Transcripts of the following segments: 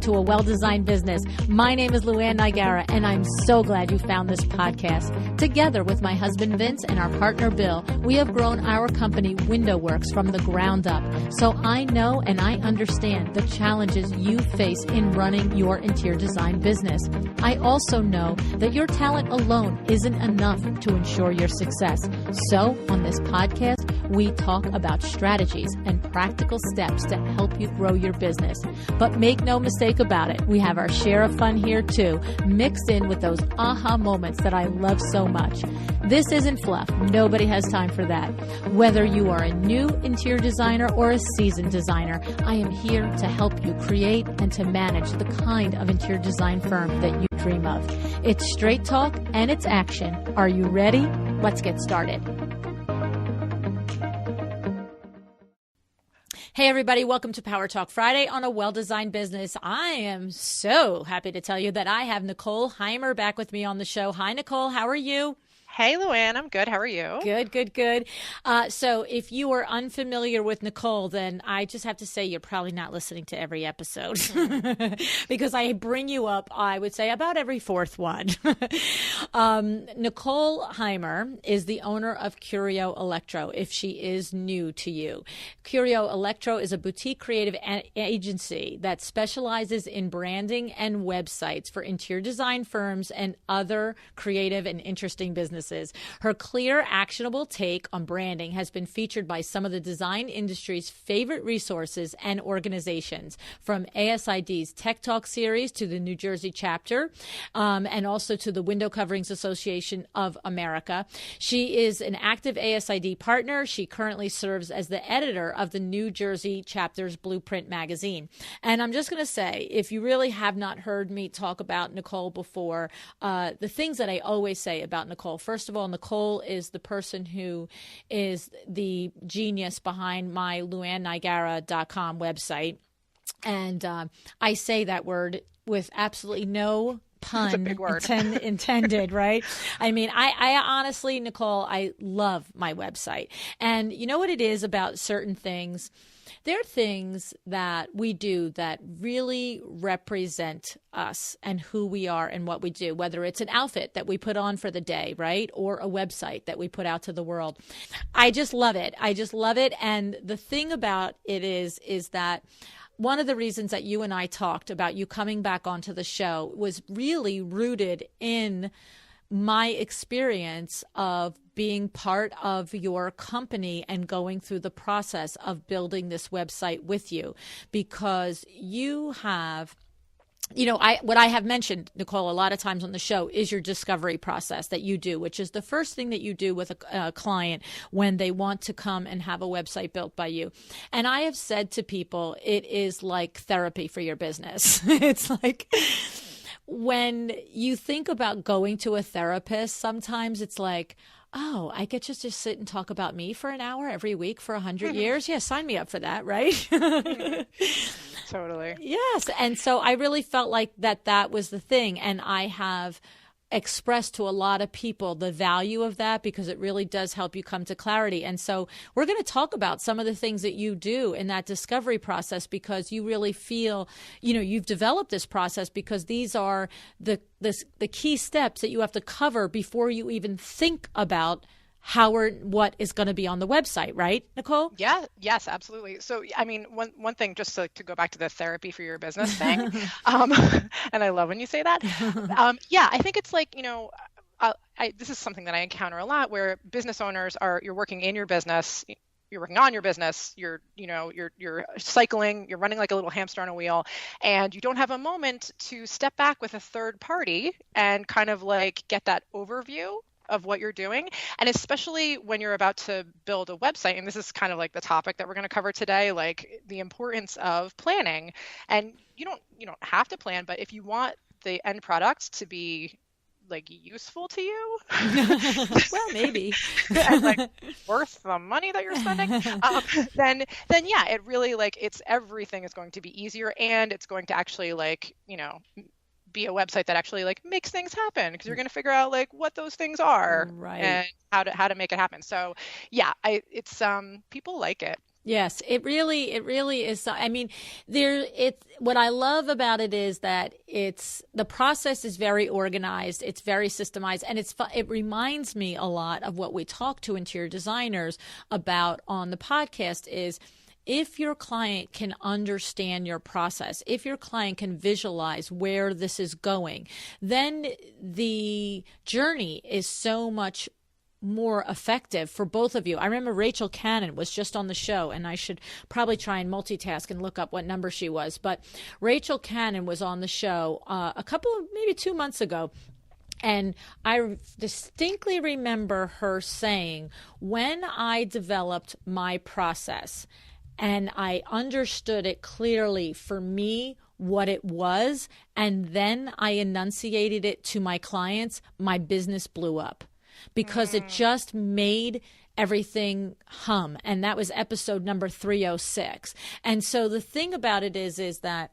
to A Well-Designed Business. My name is Luann Nigara, and I'm so glad you found this podcast. Together with my husband Vince and our partner Bill, we have grown our company WindowWorks from the ground up. So I know and I understand the challenges you face in running your interior design business. I also know that your talent alone isn't enough to ensure your success. So on this podcast, we talk about strategies and practical steps to help you grow your business. But make no mistake about it, we have our share of fun here too, mixed in with those aha moments that I love so much. This isn't fluff. Nobody has time for that. Whether you are a new interior designer or a seasoned designer, I am here to help you create and to manage the kind of interior design firm that you dream of. It's straight talk and it's action. Are you ready? Let's get started. Hey everybody, welcome to Power Talk Friday on A Well-Designed Business. I am so happy to tell you that I have Nicole Heymer back with me on the show. Hi Nicole, how are you? Hey, Luann. I'm good. How are you? Good. So if you are unfamiliar with Nicole, then I just have to say you're probably not listening to every episode because I bring you up, I would say, about every fourth one. Nicole Heymer is the owner of Curio Electro, if she is new to you. Curio Electro is a boutique creative agency that specializes in branding and websites for interior design firms and other creative and interesting businesses. Her clear, actionable take on branding has been featured by some of the design industry's favorite resources and organizations, from ASID's Tech Talk series to the New Jersey chapter, and also to the Window Coverings Association of America. She is an active ASID partner. She currently serves as the editor of the New Jersey chapter's Blueprint magazine. And I'm just going to say, if you really have not heard me talk about Nicole before, the things that I always say about Nicole, first of all, Nicole is the person who is the genius behind my luannigara.com website. And I say that word with absolutely no pun intended, right? I mean, I honestly, Nicole, I love my website. And you know what it is about certain things? There are things that we do that really represent us and who we are and what we do, whether it's an outfit that we put on for the day, right? Or a website that we put out to the world. I just love it. And the thing about it is that one of the reasons that you and I talked about you coming back onto the show was really rooted in my experience of being part of your company and going through the process of building this website with you, because you have, what I have mentioned, Nicole, a lot of times on the show is your discovery process that you do, which is the first thing that you do with a client when they want to come and have a website built by you. And I have said to people, it is like therapy for your business. It's like, when you think about going to a therapist, sometimes it's like, oh, I get to just sit and talk about me for an hour every week for 100 years. Yeah, sign me up for that, right? Totally. Yes. And so I really felt like that was the thing. And I have expressed to a lot of people the value of that, because it really does help you come to clarity. And so we're going to talk about some of the things that you do in that discovery process, because you really feel, you've developed this process because these are the key steps that you have to cover before you even think about how or what is going to be on the website, right, Nicole? Yeah, yes, absolutely. So, I mean, one thing, just to go back to the therapy for your business thing, and I love when you say that. I think it's like, this is something that I encounter a lot, where business owners you're working in your business, you're working on your business, you're cycling, you're running like a little hamster on a wheel, and you don't have a moment to step back with a third party and kind of like get that overview of what you're doing. And especially when you're about to build a website, and this is kind of like the topic that we're going to cover today, like the importance of planning. And you don't have to plan, but if you want the end product to be like useful to you, well, maybe and like worth the money that you're spending, then yeah, it really, like, everything is going to be easier, and it's going to actually, like, be a website that actually like makes things happen, because you're going to figure out like what those things are, right, and how to make it happen. So yeah, it's people like it. Yes, it really is. I mean, what I love about it is that the process is very organized, it's very systemized, and it reminds me a lot of what we talk to interior designers about on the podcast is, if your client can understand your process, if your client can visualize where this is going, then the journey is so much more effective for both of you. I remember Rachel Cannon was just on the show, and I should probably try and multitask and look up what number she was. But Rachel Cannon was on the show maybe 2 months ago. And I distinctly remember her saying, when I developed my process and I understood it clearly for me, what it was, and then I enunciated it to my clients, my business blew up. Because it just made everything hum. And that was episode number 306. And so the thing about it is that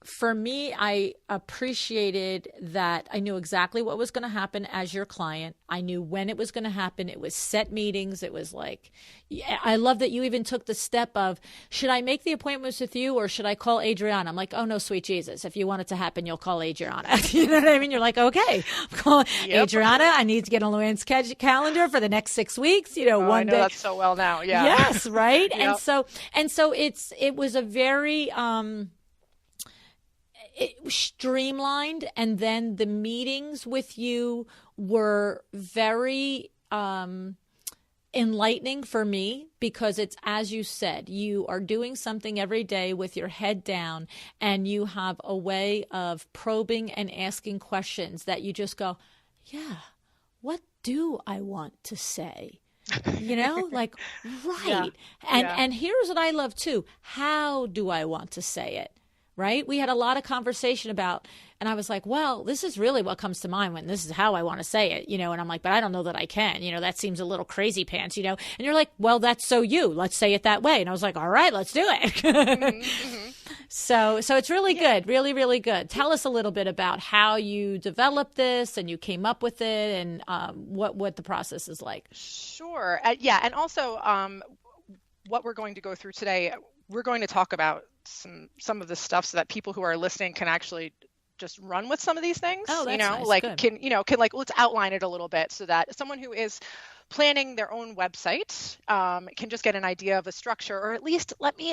for me, I appreciated that I knew exactly what was going to happen as your client. I knew when it was going to happen. It was set meetings. It was like, I love that you even took the step of, should I make the appointments with you or should I call Adriana? I'm like, oh no, sweet Jesus. If you want it to happen, you'll call Adriana. You know what I mean? You're like, okay, I'm calling Adriana. I need to get on Luann's calendar for the next 6 weeks. You know, one day. That's so well now. Yeah. Yes. Right. Yep. And so it was a very, it was streamlined, and then the meetings with you were very enlightening for me, because it's, as you said, you are doing something every day with your head down, and you have a way of probing and asking questions that you just go, yeah, what do I want to say? You know, like, right. Yeah. And here's what I love too. How do I want to say it? Right? We had a lot of conversation about, and I was like, well, this is really what comes to mind when this is how I want to say it, you know, and I'm like, but I don't know that I can, you know, that seems a little crazy pants, you know, and you're like, well, that's so you, let's say it that way. And I was like, all right, let's do it. Mm-hmm. So it's really good, really, really good. Tell us a little bit about how you developed this and you came up with it, and what the process is like. Sure. And also what we're going to go through today, we're going to talk about some of the stuff so that people who are listening can actually just run with some of these things. Oh, that's nice. Like Good. can like, let's outline it a little bit so that someone who is planning their own website can just get an idea of a structure, or let me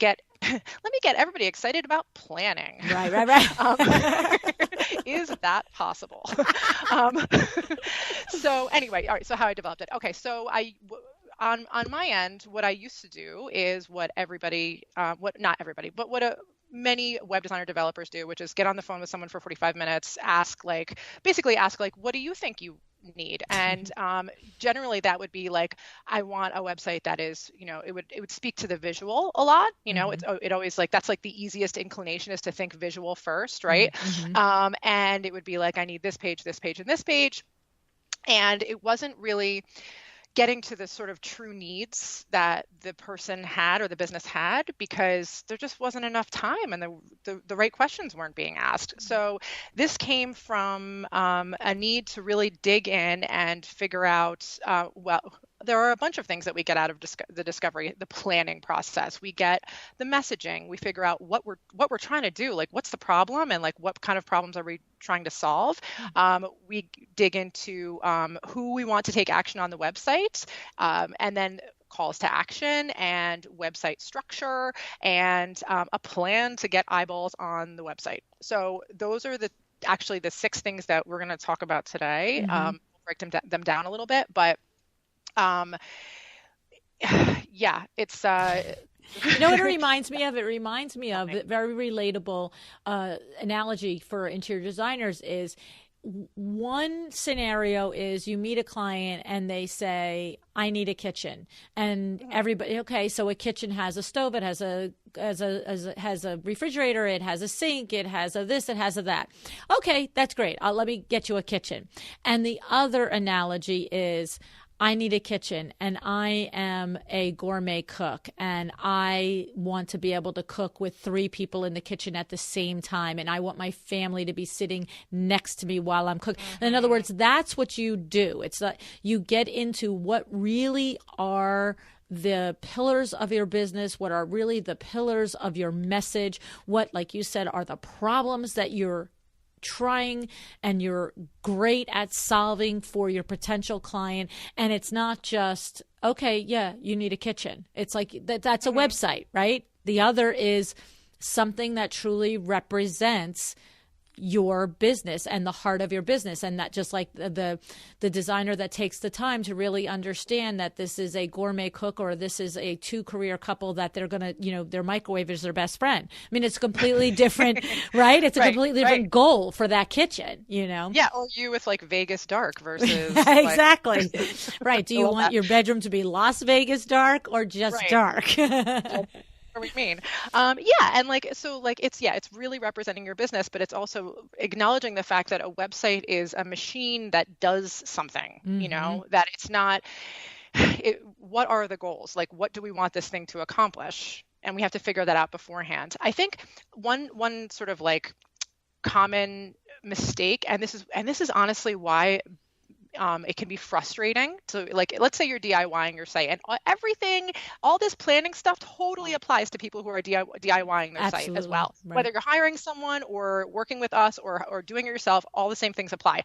get everybody excited about planning. Right. Is that possible? So anyway, all right. So how I developed it. Okay. So on my end, what I used to do is what many web designer developers do, which is get on the phone with someone for 45 minutes, ask what do you think you need? And generally that would be like, I want a website that is, you know, it would speak to the visual a lot. You know, it always, like, that's like the easiest inclination is to think visual first, right? Mm-hmm. And it would be like, I need this page, and this page. And it wasn't really getting to the sort of true needs that the person had or the business had, because there just wasn't enough time and the right questions weren't being asked. So this came from a need to really dig in and figure out, there are a bunch of things that we get out of the discovery, the planning process. We get the messaging. We figure out what we're trying to do, like what's the problem and like what kind of problems are we trying to solve. We dig into who we want to take action on the website, and then calls to action and website structure and a plan to get eyeballs on the website. So those are actually the 6 things that we're going to talk about today. We'll break them down a little bit, but it's you know what it reminds me of? It reminds me of a very relatable analogy for interior designers is, one scenario is you meet a client and they say, I need a kitchen, and everybody, okay, so a kitchen has a stove, it has a refrigerator, it has a sink, it has a this, it has a that. Okay, that's great. Let me get you a kitchen. And the other analogy is, I need a kitchen, and I am a gourmet cook, and I want to be able to cook with 3 people in the kitchen at the same time, and I want my family to be sitting next to me while I'm cooking. In other words, that's what you do. It's like you get into what really are the pillars of your business, what are really the pillars of your message, what, like you said, are the problems that you're trying and you're great at solving for your potential client. And it's not just, okay, yeah, you need a kitchen. It's like that's a website, right? The other is something that truly represents your business and the heart of your business. And that, just like the designer that takes the time to really understand that this is a gourmet cook or this is a 2-career couple that they're going to, their microwave is their best friend. I mean, it's completely different, right? It's a completely different goal for that kitchen, Yeah. Or you with like Vegas dark versus. Exactly. Right. Do you want your bedroom to be Las Vegas dark or just dark? What we mean. And it's really representing your business, but it's also acknowledging the fact that a website is a machine that does something, that it's not, what are the goals? Like, what do we want this thing to accomplish? And we have to figure that out beforehand. I think one sort of like common mistake, and this is honestly why it can be frustrating. So like, let's say you're DIYing your site, and all this planning stuff totally applies to people who are DIYing their site as well. Right. Whether you're hiring someone or working with us or doing it yourself, all the same things apply.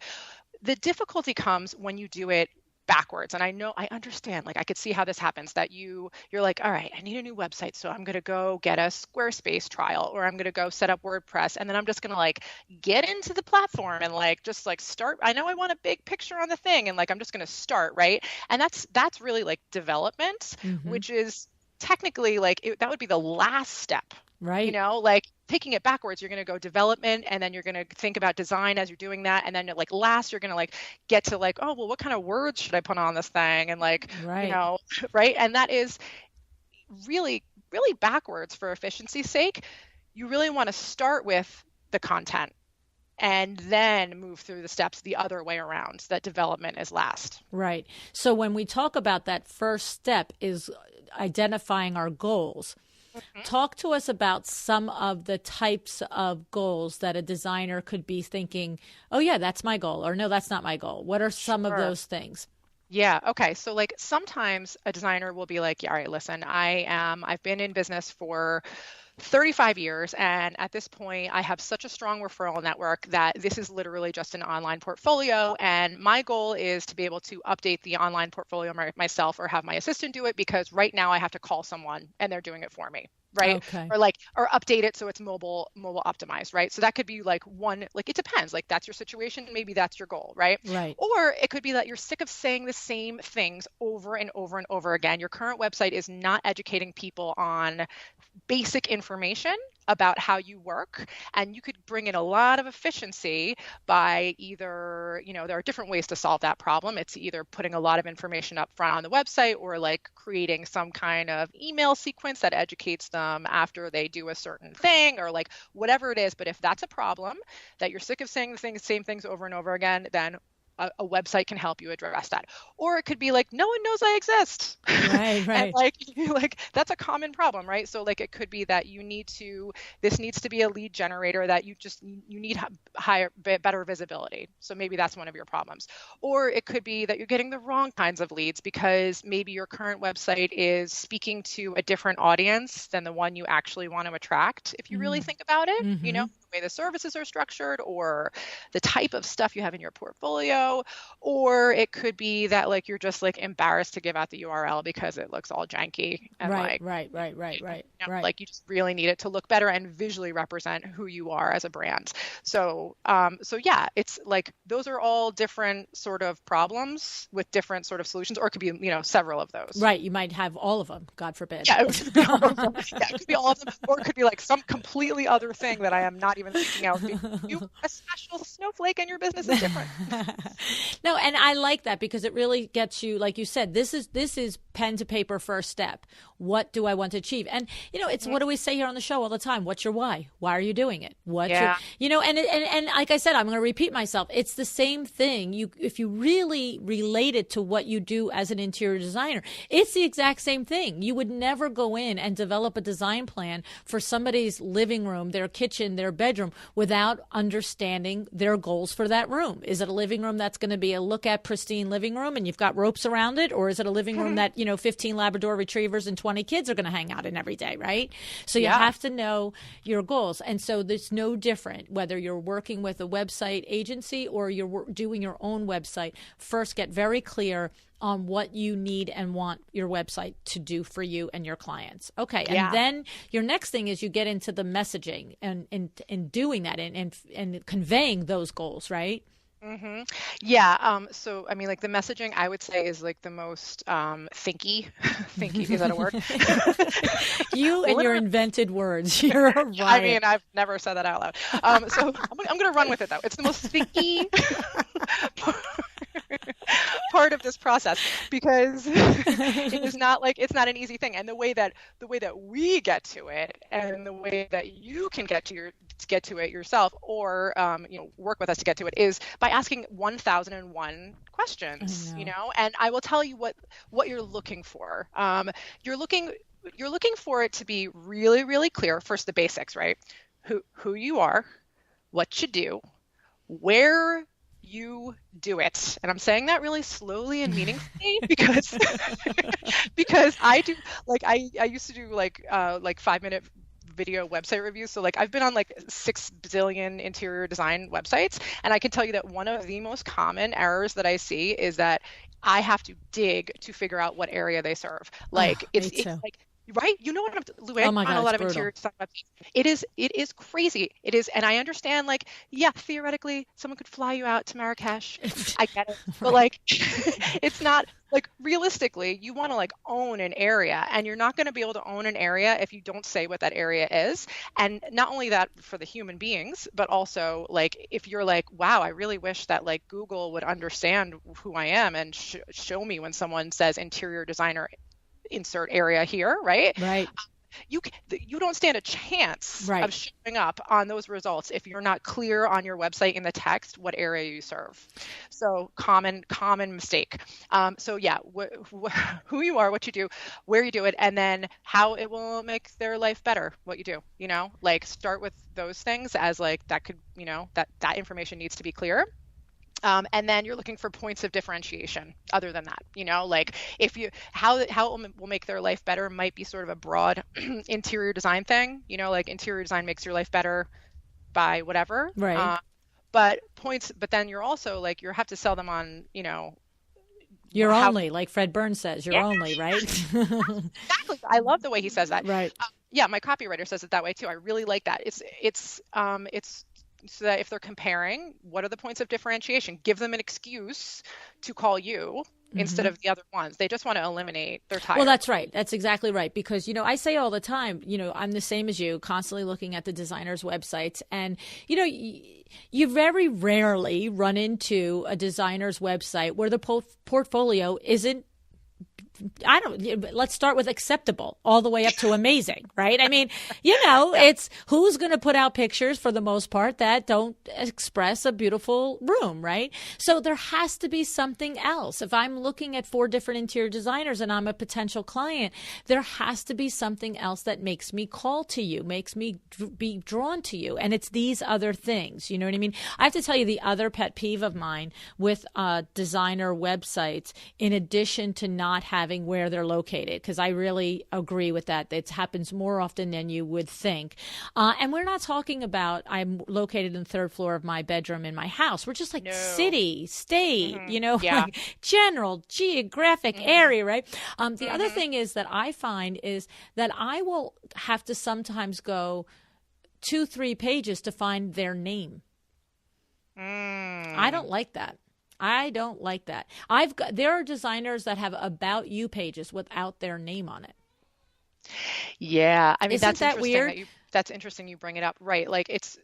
The difficulty comes when you do it backwards. And I understand, like I could see how this happens, that you're like, all right, I need a new website. So I'm going to go get a Squarespace trial, or I'm going to go set up WordPress. And then I'm just going to like get into the platform and like, just like start. I know I want a big picture on the thing. And like, I'm just going to start. Right. And that's really like development, which is technically like, that would be the last step. Right. Like taking it backwards, you're going to go development, and then you're going to think about design as you're doing that. And then like last, you're going to like get to like, oh, well, what kind of words should I put on this thing? And like, right. And that is really, really backwards for efficiency's sake. You really want to start with the content and then move through the steps the other way around. That development is last. Right. So when we talk about that first step is identifying our goals. Talk to us about some of the types of goals that a designer could be thinking, oh, yeah, that's my goal, or no, that's not my goal. What are some of those things? Yeah. Okay. So like sometimes a designer will be like, yeah, all right, listen, I've been in business for 35 years. And at this point, I have such a strong referral network that this is literally just an online portfolio. And my goal is to be able to update the online portfolio myself, or have my assistant do it, because right now I have to call someone and they're doing it for me. Right. Okay. Or update it so it's mobile optimized. Right. So that could be like one, like it depends, like that's your situation. Maybe that's your goal. Right. Right. Or it could be that you're sick of saying the same things over and over and over again. Your current website is not educating people on basic information about how you work, and you could bring in a lot of efficiency by either, there are different ways to solve that problem. It's either putting a lot of information up front on the website, or like creating some kind of email sequence that educates them after they do a certain thing, or like whatever it is. But if that's a problem, that you're sick of saying the same things over and over again, then a website can help you address that. Or it could be like, no one knows I exist. Right. And like that's a common problem, right? So like it could be that this needs to be a lead generator, that you need better visibility. So maybe that's one of your problems. Or it could be that you're getting the wrong kinds of leads, because maybe your current website is speaking to a different audience than the one you actually want to attract. If you really think about it, the way the services are structured, or the type of stuff you have in your portfolio. Or it could be that like you're just like embarrassed to give out the URL because it looks all janky and right. Like you just really need it to look better and visually represent who you are as a brand. So yeah, it's like those are all different sort of problems with different sort of solutions, or it could be several of those. Right, you might have all of them, God forbid. Yeah, it could be all of them. Yeah, it could be all of them, or it could be like some completely other thing that I am not even thinking of. You a special snowflake, and your business is different. No, and I like that, because it really gets you, like you said, this is pen to paper first step. What do I want to achieve? And it's what do we say here on the show all the time? What's your why? Why are you doing it? And like I said, I'm going to repeat myself. It's the same thing. If you really relate it to what you do as an interior designer, it's the exact same thing. You would never go in and develop a design plan for somebody's living room, their kitchen, their bedroom, bedroom without understanding their goals for that room. Is it a living room that's going to be a look at pristine living room and you've got ropes around it? Or is it a living room that, 15 Labrador retrievers and 20 kids are going to hang out in every day, right? So you have to know your goals. And so there's no different whether you're working with a website agency or you're doing your own website. First, get very clear on what you need and want your website to do for you and your clients. Okay. And then your next thing is you get into the messaging and doing that and conveying those goals, right? Mm-hmm. Yeah. So, I mean, like the messaging, I would say is like the most thinky. Thinky, is that a word? You and your invented words. You're a riot. I mean, I've never said that out loud. So I'm going to run with it though. It's the most thinky part of this process because it is not like it's not an easy thing. And the way that we get to it and the way that you can get to it yourself or work with us to get to it is by asking 1001 questions, and I will tell you what you're looking for. You're looking for it to be really, really clear. First, the basics, right? Who you are, what you do, where you do it. And I'm saying that really slowly and meaningfully because I do I used to do like 5-minute video website reviews. So like I've been on like 6 billion interior design websites, and I can tell you that one of the most common errors that I see is that I have to dig to figure out what area they serve. Like it's like, right? You know what I'm oh my God, on a lot of brutal. interior design websites. It is crazy. It is, and I understand like, yeah, theoretically someone could fly you out to Marrakesh. I get it. But like it's not like realistically, you want to like own an area, and you're not going to be able to own an area if you don't say what that area is. And not only that for the human beings, but also like if you're like, wow, I really wish that like Google would understand who I am and show me when someone says interior designer insert area here, right? Right. You don't stand a chance of showing up on those results if you're not clear on your website in the text what area you serve. So common mistake. So yeah, who you are, what you do, where you do it, and then how it will make their life better. What you do, like start with those things as like that could, that information needs to be clear. And then you're looking for points of differentiation other than that, like if you, how it will make their life better might be sort of a broad interior design thing, like interior design makes your life better by whatever. Right. But then you're also like, you have to sell them on, you're only, like Fred Burns says, you're only, right? Exactly. I love the way he says that. Right. Yeah. My copywriter says it that way too. I really like that. It's so that if they're comparing, what are the points of differentiation? Give them an excuse to call you instead of the other ones. They just want to eliminate their tire. Well, that's right. That's exactly right. Because, I say all the time, I'm the same as you, constantly looking at the designers' websites. And, you very rarely run into a designer's website where the portfolio isn't, let's start with acceptable all the way up to amazing, right? I mean, it's who's going to put out pictures for the most part that don't express a beautiful room, right? So there has to be something else. If I'm looking at 4 different interior designers and I'm a potential client, there has to be something else that makes me call to you, makes me be drawn to you. And it's these other things, you know what I mean? I have to tell you the other pet peeve of mine with designer websites, in addition to not having where they're located, because I really agree with that. It happens more often than you would think. And we're not talking about I'm located in the 3rd floor of my bedroom in my house. We're just like city, state, like general geographic area, right? The other thing is that I find is that I will have to sometimes go 2-3 pages to find their name. I don't like that. There are designers that have about you pages without their name on it. Yeah. I mean, Isn't that's that interesting weird? That's interesting you bring it up. Right. Like it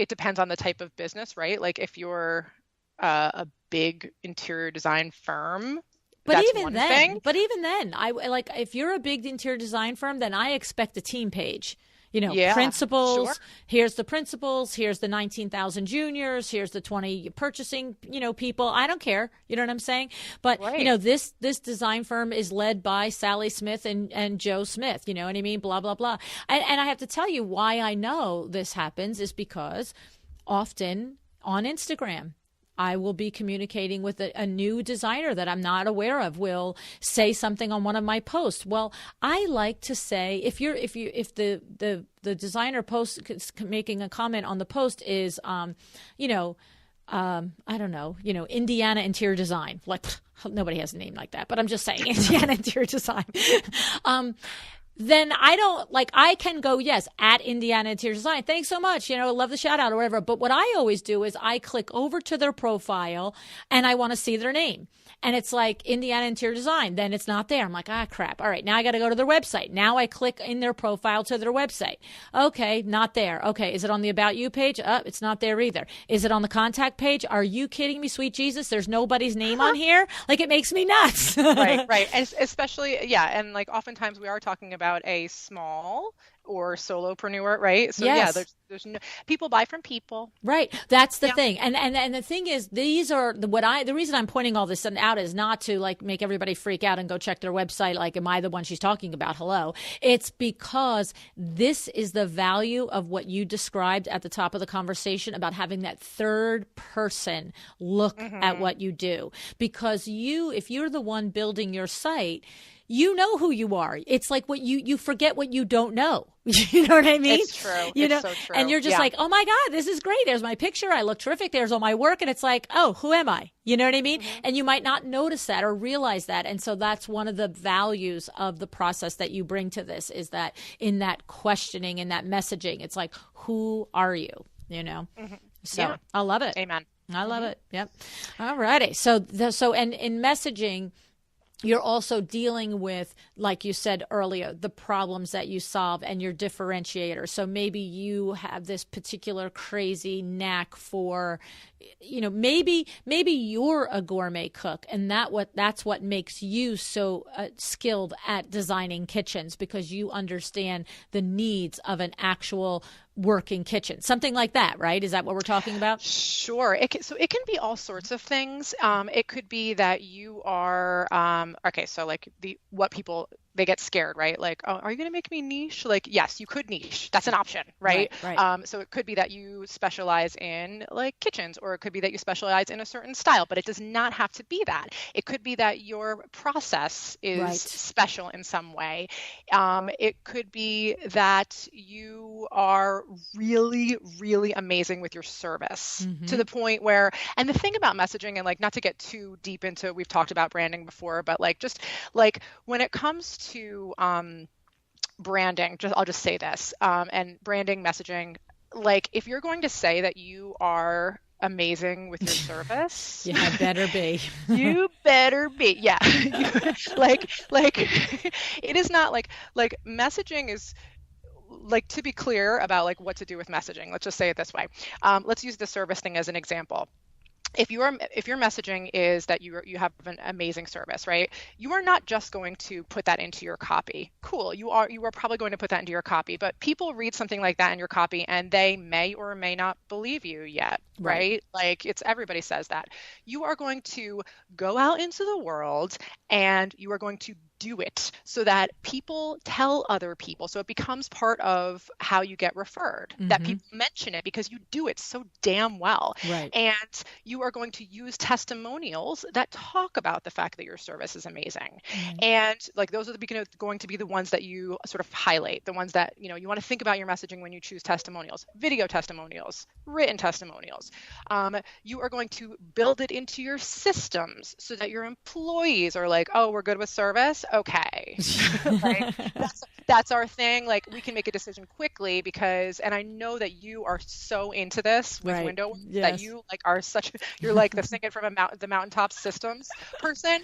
depends on the type of business, right? Like if you're a big interior design firm, that's one thing. But even then, I like if you're a big interior design firm, then I expect a team page. Yeah, principals. sure. Here's the principals. Here's the 19,000 juniors. Here's the 20 purchasing, people. I don't care. You know what I'm saying? But, Right. this design firm is led by Sally Smith and Joe Smith. You know what I mean? Blah, blah, blah. And I have to tell you why I know this happens is because often on Instagram, I will be communicating with a new designer that I'm not aware of, will say something on one of my posts. Well, I like to say, if the designer post making a comment on the post is, I don't know, Indiana interior design, like nobody has a name like that, but I'm just saying Indiana interior design. Then I can go, yes, at Indiana Interior Design. Thanks so much. Love the shout out or whatever. But what I always do is I click over to their profile and I want to see their name. And it's like Indiana Interior Design. Then it's not there. I'm like, crap. All right. Now I got to go to their website. Now I click in their profile to their website. Okay. Not there. Okay. Is it on the About You page? It's not there either. Is it on the contact page? Are you kidding me, sweet Jesus? There's nobody's name on here. Like, it makes me nuts. Right. And especially, yeah. And like oftentimes we are talking about a small or solopreneur, right? So yes. Yeah, there's no, people buy from people. Right. That's the thing. And the thing is, these are the reason I'm pointing all this out is not to like make everybody freak out and go check their website. Like, am I the one she's talking about? Hello. It's because this is the value of what you described at the top of the conversation about having that third person look at what you do. Because if you're the one building your site, you know who you are. It's like what you forget what you don't know. You know what I mean? It's true. It's so true. And you're just like, oh my God, this is great. There's my picture. I look terrific. There's all my work. And it's like, oh, who am I? You know what I mean? And you might not notice that or realize that. And so that's one of the values of the process that you bring to this is that in that questioning, in that messaging, it's like, who are you? So I love it. Amen. I love it. Yep. All righty. So and in messaging, you're also dealing with, like you said earlier, the problems that you solve and your differentiator. So maybe you have this particular crazy knack for, maybe you're a gourmet cook, and that's what makes you so skilled at designing kitchens, because you understand the needs of an actual working kitchen, something like that, right? Is that what we're talking about? Sure. It can be all sorts of things. It could be that you are okay. So like what people, they get scared, right? Like, oh, are you going to make me niche? Like, yes, you could niche. That's an option, right? Right. So it could be that you specialize in like kitchens, or it could be that you specialize in a certain style, but it does not have to be that. It could be that your process is special in some way. It could be that you are really, really amazing with your service to the point where, and the thing about messaging, and like, not to get too deep into, we've talked about branding before, but like, just like when it comes to branding, I'll just say this, and branding, messaging, like if you're going to say that you are amazing with your service, yeah, better be. You better be. Yeah. like it is not like messaging is, like, to be clear about like what to do with messaging. Let's just say it this way. Let's use the service thing as an example. If your messaging is that you have an amazing service, right? You are not just going to put that into your copy. Cool. You are probably going to put that into your copy, but people read something like that in your copy and they may or may not believe you yet, right? Like, everybody says that. You are going to go out into the world and you are going to do it so that people tell other people. So it becomes part of how you get referred, that people mention it because you do it so damn well. Right. And you are going to use testimonials that talk about the fact that your service is amazing. And like, those are going to be the ones that you sort of highlight, the ones that, you want to think about your messaging when you choose testimonials, video testimonials, written testimonials. You are going to build it into your systems so that your employees are like, oh, we're good with service. Okay. Like, that's our thing. Like, we can make a decision quickly because, and I know that you are so into this with window that you like are such, you're like the thinking from the mountaintop systems person.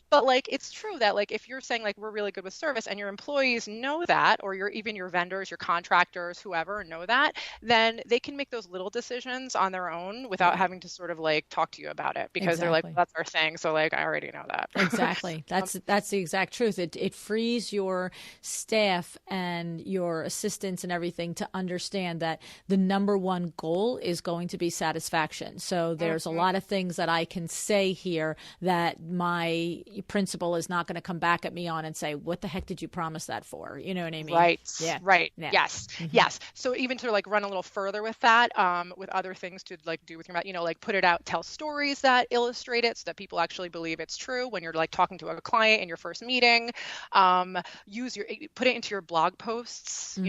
But like, it's true that like, if you're saying like, we're really good with service and your employees know that, or even your vendors, your contractors, whoever know that, then they can make those little decisions on their own without having to sort of like talk to you about it because they're like, well, that's our thing. So like, I already know that. Exactly. Absolutely. That's the exact truth. It frees your staff and your assistants and everything to understand that the number one goal is going to be satisfaction. So there's a lot of things that I can say here that my principal is not going to come back at me on and say, what the heck did you promise that for? You know what I mean? Right. Yeah. Right. Yeah. Yes. Yes. So even to like run a little further with that, with other things to like do with your, like put it out, tell stories that illustrate it so that people actually believe it's true when you're like talking to a client in your first meeting. Put it into your blog posts,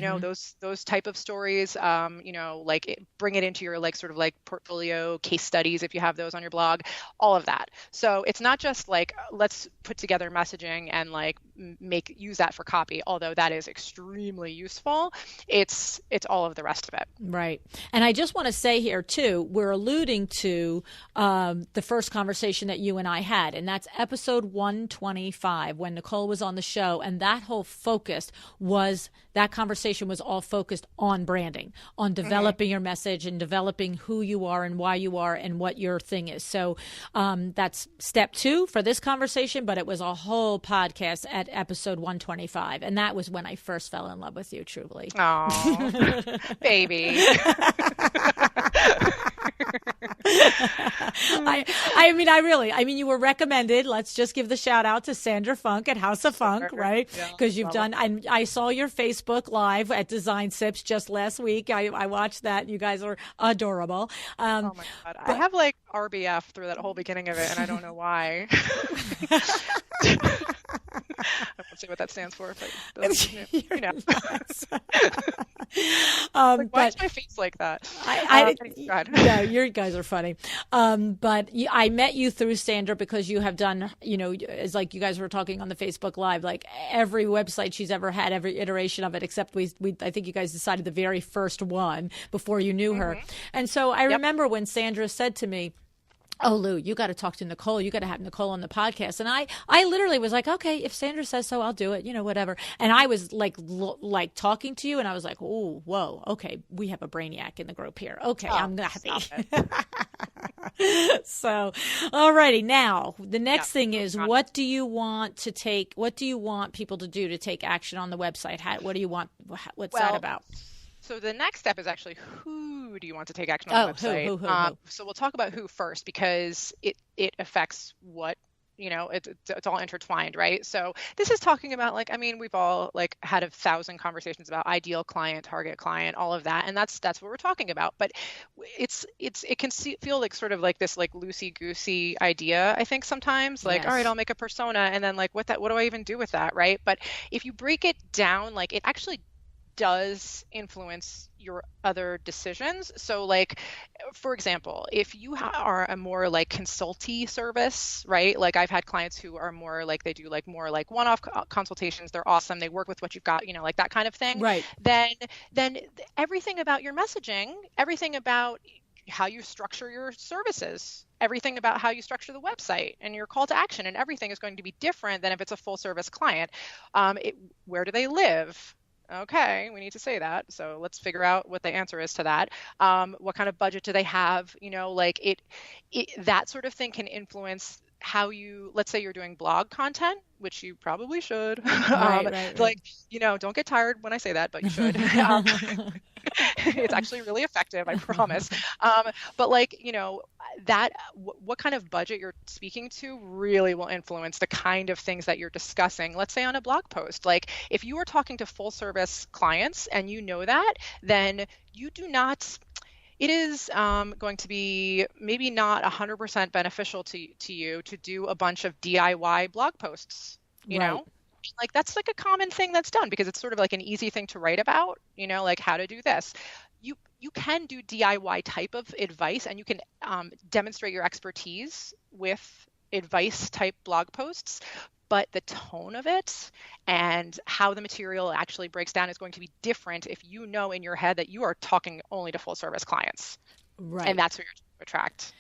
those type of stories, bring it into your like sort of like portfolio case studies if you have those on your blog, all of that. So it's not just like let's put together messaging and like use that for copy, although that is extremely useful. It's all of the rest of it. Right. And I just want to say here too, we're alluding to the first conversation that you and I had, and that's episode 125 when Nicole was on the show, and that conversation was all focused on branding, on developing your message and developing who you are and why you are and what your thing is. So that's step 2 for this conversation, but it was a whole podcast at episode 125. And that was when I first fell in love with you, truly. Oh, baby. I mean, you were recommended. Let's just give the shout out to Sandra Funk at House of Funk, right? Because you've done, I saw your Facebook Live at Design Sips just last week. I watched that. You guys are adorable. Oh my God. I have like RBF through that whole beginning of it, and I don't know why. I won't say what that stands for, but you know. Why is my face like that? Yeah, you guys are funny. But I met you through Sandra because you have done, it's like you guys were talking on the Facebook Live, like every website she's ever had, every iteration of it, except I think you guys decided the very first one before you knew her. And so I remember when Sandra said to me, oh, Lou, you got to talk to Nicole. You got to have Nicole on the podcast. And I literally was like, okay, if Sandra says so, I'll do it, whatever. And I was like talking to you and I was like, oh, whoa, okay, we have a brainiac in the group here. Okay, I'm happy. So, alrighty. Now, the next thing is, what do you want people to do to take action on the website? What do you want? What's that about? So the next step is actually who do you want to take action on the website? Who. So we'll talk about who first because it affects what, it's all intertwined, right? So this is talking about we've all had 1,000 conversations about ideal client, target client, all of that. And that's what we're talking about. But it can feel like sort of like this loosey-goosey idea, I think sometimes all right, I'll make a persona and then what do I even do with that, right? But if you break it down, it actually does influence your other decisions. So for example, if you are a more consulty service, right? I've had clients who are more they do more one-off consultations. They're awesome. They work with what you've got, that kind of thing. Right. Then everything about your messaging, everything about how you structure your services, everything about how you structure the website and your call to action and everything is going to be different than if it's a full service client. Where do they live? Okay, we need to say that. So let's figure out what the answer is to that. What kind of budget do they have? That sort of thing can influence how let's say you're doing blog content, which you probably should. Right. Don't get tired when I say that, but you should. It's actually really effective, I promise. But what kind of budget you're speaking to really will influence the kind of things that you're discussing. Let's say on a blog post, if you are talking to full service clients and you know that, then you do not. It is going to be maybe not 100% beneficial to you to do a bunch of DIY blog posts, you know? That's a common thing that's done because it's sort of an easy thing to write about, how to do this. You can do DIY type of advice and you can demonstrate your expertise with advice type blog posts, but the tone of it and how the material actually breaks down is going to be different if you know in your head that you are talking only to full service clients. Right. And that's what you're trying to attract.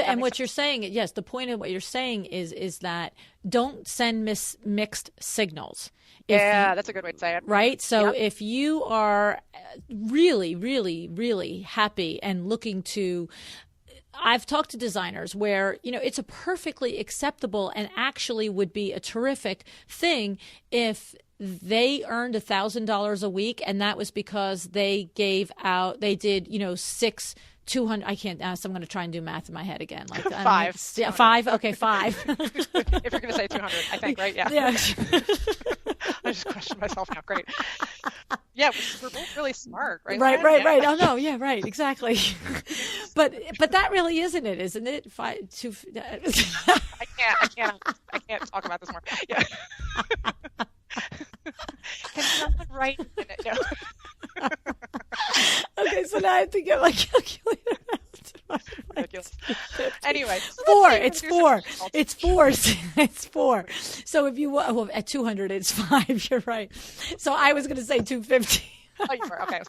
And what you're saying, yes, the point of what you're saying is that don't send mixed signals. That's a good way to say it. Right? So if you are really, really, really happy and looking to I've talked to designers where, it's a perfectly acceptable and actually would be a terrific thing if they earned $1,000 a week, and that was because they did 6 200. I can't ask. I'm going to try and do math in my head again. Like five. Yeah, 5. Okay, 5. If you're going to say 200, I think, right? Yeah. Yeah. I just questioned myself now. Great. Yeah, we're both really smart, right? Right. Oh no, yeah, right, exactly. but that really isn't it, isn't it? I can't talk about this more. Yeah. Can someone write in it? No. Okay, so now I have to get my calculator out. Anyway, It's 4. It's 4. So if you at 200, it's 5. You're right. So I was going to say 250. Oh, you were. Okay.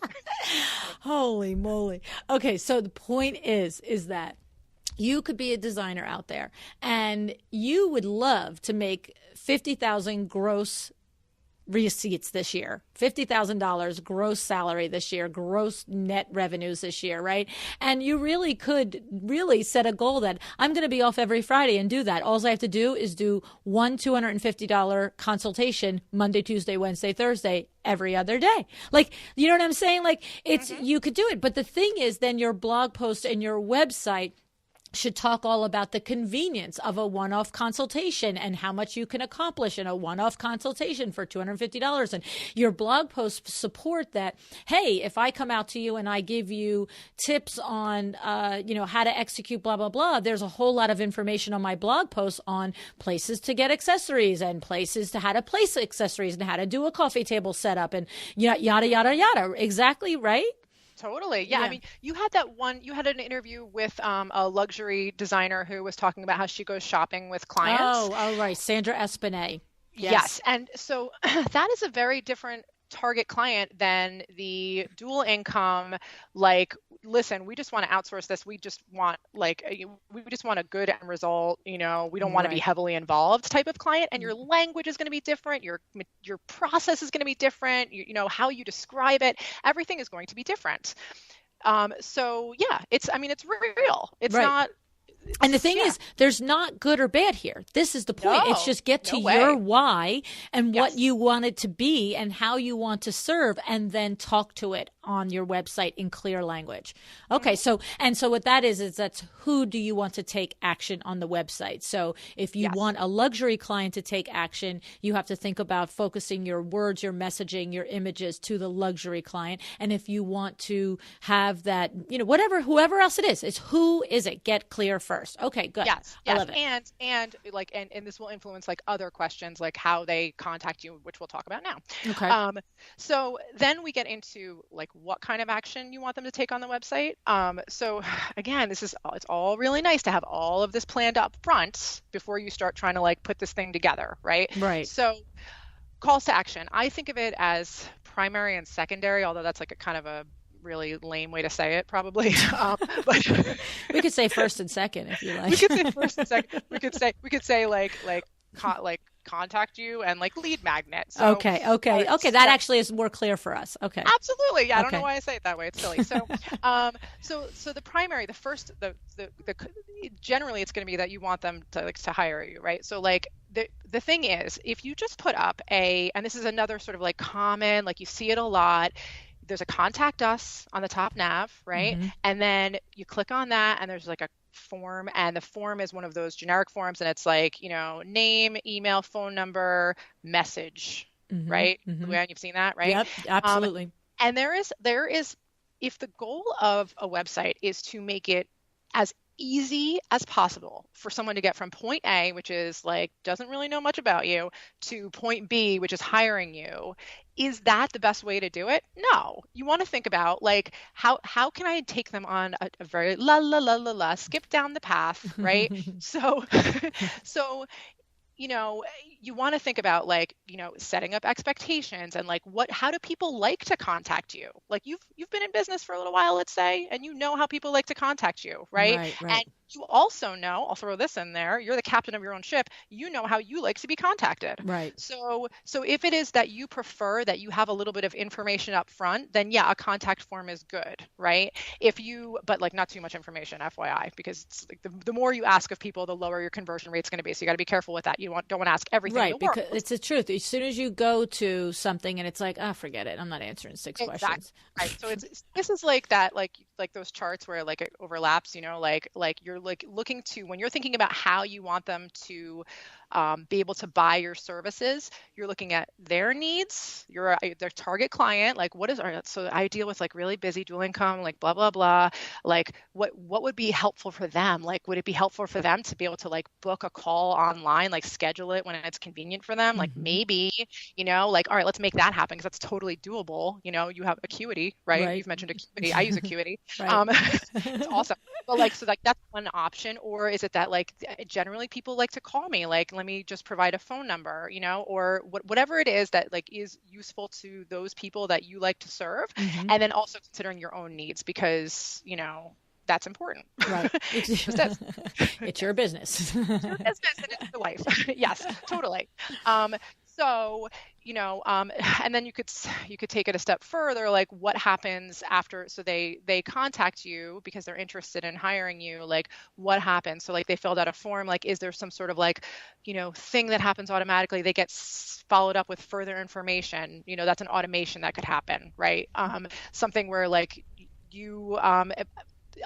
Holy moly. Okay, so the point is that you could be a designer out there and you would love to make 50,000 gross receipts this year, $50,000 gross salary this year, gross net revenues this year, right? And you really could set a goal that I'm going to be off every Friday and do that. All I have to do is do one $250 consultation Monday, Tuesday, Wednesday, Thursday, every other day. Like, you know what I'm saying? Like, it's, you could do it. But the thing is, then your blog post and your website should talk all about the convenience of a one-off consultation and how much you can accomplish in a one-off consultation for $250. And your blog posts support that, hey, if I come out to you and I give you tips on, how to execute blah, blah, blah, there's a whole lot of information on my blog posts on places to get accessories and places to how to place accessories and how to do a coffee table setup and yada, yada, yada. Exactly, right? Totally. Yeah. I mean, you had an interview with a luxury designer who was talking about how she goes shopping with clients. Oh, right. Sandra Espinet. Yes. And so that is a very different target client than the dual income, like, listen, we just want to outsource this. We just want we just want a good end result. We don't want to be heavily involved type of client. And your language is going to be different. Your process is going to be different. How you describe it, everything is going to be different. So yeah, it's real. It's not. And the thing is, there's not good or bad here. This is the point. It's just get to your why and what you want it to be and how you want to serve, and then talk to it on your website in clear language. Okay, so what that is that's who do you want to take action on the website. So if you want a luxury client to take action, you have to think about focusing your words, your messaging, your images to the luxury client. And if you want to have that, whoever else it is, it's who is it? Get clear first. Okay, good. Yes. I love it. And this will influence other questions like how they contact you, which we'll talk about now. Okay. So then we get into what kind of action you want them to take on the website. So again, it's all really nice to have all of this planned up front before you start trying to put this thing together, right? Right. So calls to action, I think of it as primary and secondary, although that's a kind of a really lame way to say it, probably. But we could say first and second if you like. We could say first and second. We could say contact you and lead magnet. So, okay. That actually is more clear for us. Okay. Absolutely. Yeah. I don't know why I say it that way. It's silly. So, so the primary, the first, the generally it's going to be that you want them to hire you, right? So the thing is, if you just put up and this is another sort of common, you see it a lot. There's a contact us on the top nav, right? Mm-hmm. And then you click on that and there's a form, and the form is one of those generic forms, and it's name, email, phone number, message, right? Mm-hmm. You've seen that, right? Yep, absolutely. And there is, if the goal of a website is to make it as easy as possible for someone to get from point A, which is doesn't really know much about you, to point B, which is hiring you, is that the best way to do it? No. You want to think about how can I take them on a very skip down the path, right? So you want to think about setting up expectations and how do people like to contact you? You've been in business for a little while, let's say, and how people like to contact you, right? Right. And you also know, I'll throw this in there, you're the captain of your own ship. You know how you like to be contacted. Right. So if it is that you prefer that you have a little bit of information up front, then yeah, a contact form is good, right? But like not too much information, FYI, because it's like the more you ask of people, the lower your conversion rate's going to be. So you got to be careful with that. You don't want to ask everything. Right, because it's the truth. As soon as you go to something and it's like, forget it, I'm not answering six questions. Right. So this is like that, like those charts where like it overlaps, like you're like looking to, when you're thinking about how you want them to be able to buy your services, you're looking at their needs, their target client, like so I deal with like really busy dual income, like blah, blah, blah. Like what would be helpful for them? Like, would it be helpful for them to be able to like book a call online, like schedule it when it's convenient for them? Like maybe, like, all right, let's make that happen because that's totally doable. You have Acuity, right? You've mentioned Acuity. I use Acuity. It's awesome. But like, so like that's one option. Or is it that like generally people like to call me, like, let me just provide a phone number, or whatever it is that like is useful to those people that you like to serve. And then also considering your own needs, because, that's important. Right. It's your business. It's your business and it's your life. Yes, totally. So, and then you could take it a step further, like what happens after, so they contact you because they're interested in hiring you, like what happens? So like they filled out a form, like, is there some sort of like, thing that happens automatically? They get followed up with further information, that's an automation that could happen, right? Something where like you,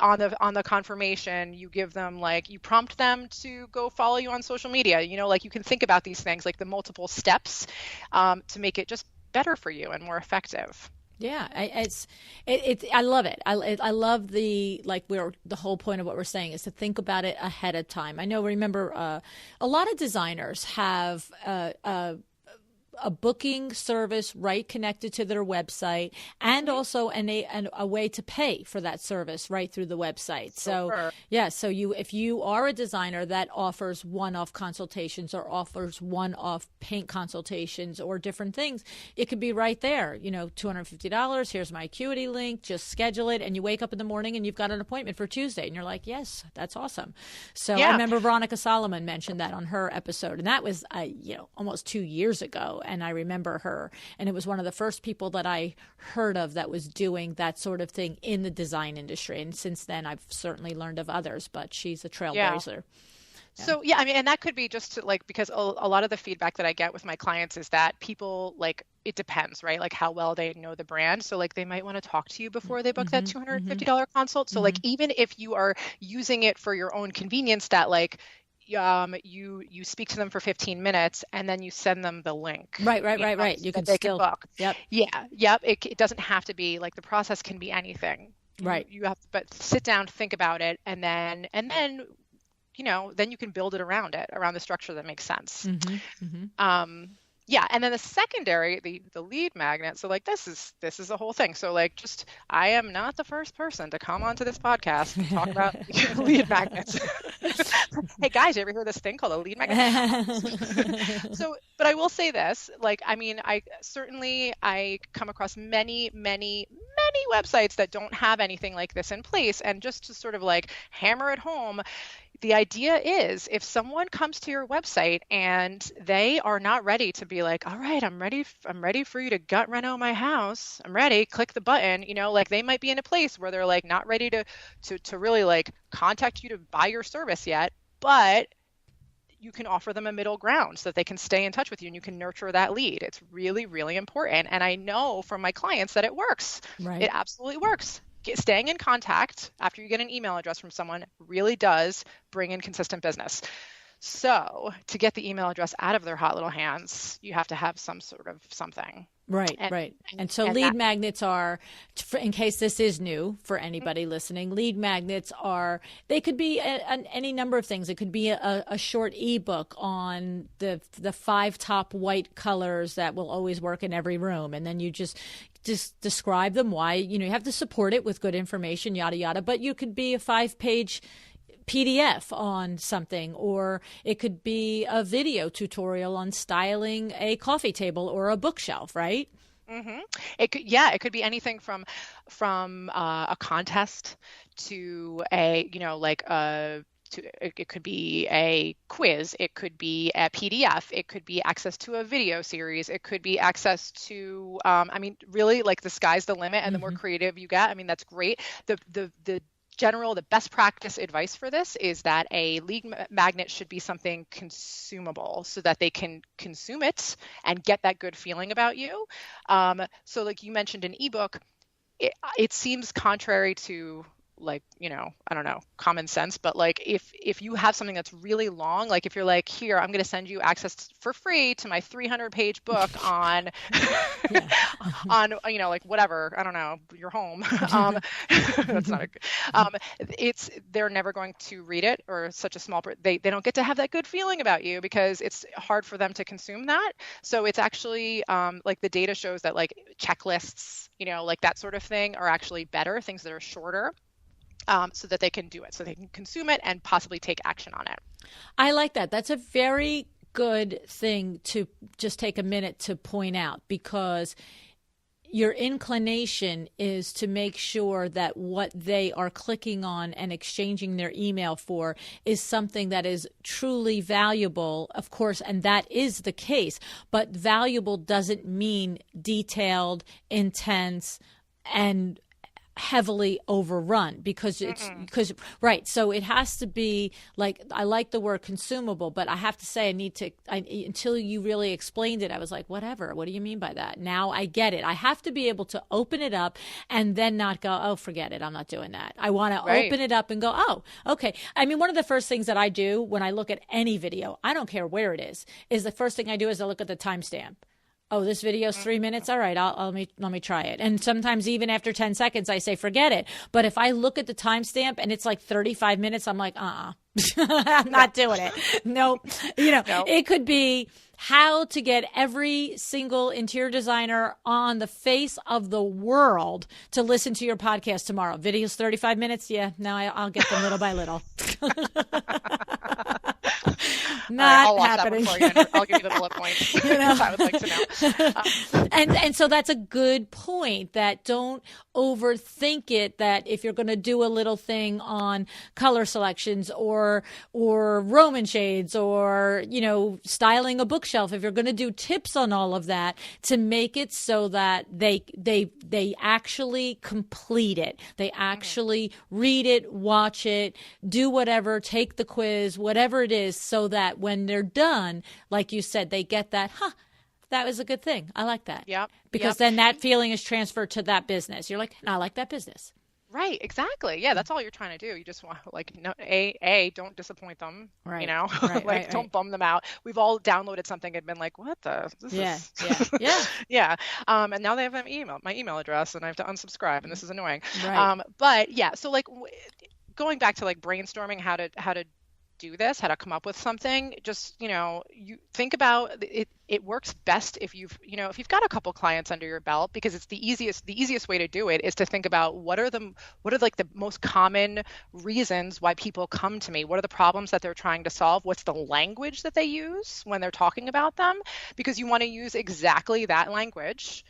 on the confirmation, you give them like, you prompt them to go follow you on social media, like you can think about these things, like the multiple steps to make it just better for you and more effective. Yeah, I love it. I love the whole point of what we're saying is to think about it ahead of time. Remember, a lot of designers have a booking service right connected to their website, and also a way to pay for that service right through the website. So yeah, so if you are a designer that offers one-off consultations or offers one-off paint consultations or different things, it could be right there. $250. Here's my Acuity link. Just schedule it, and you wake up in the morning and you've got an appointment for Tuesday, and you're like, yes, that's awesome. So yeah. I remember Veronica Solomon mentioned that on her episode, and that was almost 2 years ago. And I remember her, and it was one of the first people that I heard of that was doing that sort of thing in the design industry. And since then, I've certainly learned of others, but she's a trailblazer. Yeah. So yeah, and that could be just to, like, because a lot of the feedback that I get with my clients is that people, like, it depends, right? Like how well they know the brand. So like they might want to talk to you before they book that $250 consult. So like even if you are using it for your own convenience, that like you speak to them for 15 minutes and then you send them the link. Right. You can still book. Yep. Yeah. Yep. It doesn't have to be like, the process can be anything. Right. You have to, but sit down, think about it, and then then you can build it around the structure that makes sense. Yeah. And then the secondary, the lead magnet. So like this is the whole thing. So like, just, I am not the first person to come onto this podcast and talk about lead magnets. Hey guys, you ever hear this thing called a lead magnet? So, but I will say this, like, I mean, I come across many websites that don't have anything like this in place. And just to sort of like hammer it home, the idea is, if someone comes to your website and they are not ready to be like, all right, I'm ready for you to gut reno my house, I'm ready, click the button, like they might be in a place where they're like not ready to really like contact you to buy your service yet, but you can offer them a middle ground so that they can stay in touch with you and you can nurture that lead. It's really, really important. And I know from my clients that it works. Right. It absolutely works. Staying in contact after you get an email address from someone really does bring in consistent business. So to get the email address out of their hot little hands, you have to have some sort of something. Right. And so lead magnets are, in case this is new for anybody listening, lead magnets they could be any number of things. It could be a short ebook on the 5 top white colors that will always work in every room. And then you just describe them, why, you have to support it with good information, yada, yada. But you could be a 5-page PDF on something, or it could be a video tutorial on styling a coffee table or a bookshelf, right? It could be anything from a contest to a to, it could be a quiz, it could be a PDF, it could be access to a video series, it could be access to, I mean, really, like, the sky's the limit, and the more creative you get, I mean, that's great. The best practice advice for this is that a lead magnet should be something consumable so that they can consume it and get that good feeling about you. So like you mentioned an ebook, it seems contrary to, like, I don't know, common sense, but like if you have something that's really long, like if you're like, here, I'm going to send you access for free to my 300-page book on on like whatever, I don't know, your home, that's not they're never going to read it, or such a small they don't get to have that good feeling about you because it's hard for them to consume that. So it's actually like the data shows that like checklists, like that sort of thing are actually better, things that are shorter. So that they can do it, so they can consume it and possibly take action on it. I like that. That's a very good thing to just take a minute to point out, because your inclination is to make sure that what they are clicking on and exchanging their email for is something that is truly valuable, of course, and that is the case. But valuable doesn't mean detailed, intense, and heavily overrun, because right. So it has to be like, I like the word consumable, but I have to say until you really explained it, I was like, whatever, what do you mean by that? Now I get it. I have to be able to open it up and then not go, oh, forget it, I'm not doing that. I want to open it up and go, oh, okay. I mean, one of the first things that I do when I look at any video, I don't care where it is the first thing I do is I look at the timestamp. Oh, this video is 3 minutes. All right, let me try it. And sometimes even after 10 seconds, I say, forget it. But if I look at the timestamp and it's like 35 minutes, I'm like, I'm not doing it. Nope. It could be how to get every single interior designer on the face of the world to listen to your podcast tomorrow. Video's 35 minutes. Yeah, no, I'll get them little by little. Not I'll watch happening. That before you, I'll give you the bullet points. I would like to know. And so that's a good point, that don't overthink it, that if you're going to do a little thing on color selections or Roman shades or, styling a bookshelf, if you're going to do tips on all of that, to make it so that they actually complete it. They actually read it, watch it, do whatever, take the quiz, whatever it is, so that when they're done, like you said, they get that, that was a good thing. I like that. Yeah. Because then that feeling is transferred to that business. You're like, I like that business. Right, exactly. Yeah, that's all you're trying to do. You just want, like, don't disappoint them. Right. Don't bum them out. We've all downloaded something and been like, what the? Yeah. And now they have my email address, and I have to unsubscribe, and this is annoying. Right. But yeah, so like going back to like brainstorming how to do this, how to come up with something, just, you think about it. It works best if you've got a couple clients under your belt, because it's the easiest way to do it is to think about what are like the most common reasons why people come to me. What are the problems that they're trying to solve? What's the language that they use when they're talking about them? Because you want to use exactly that language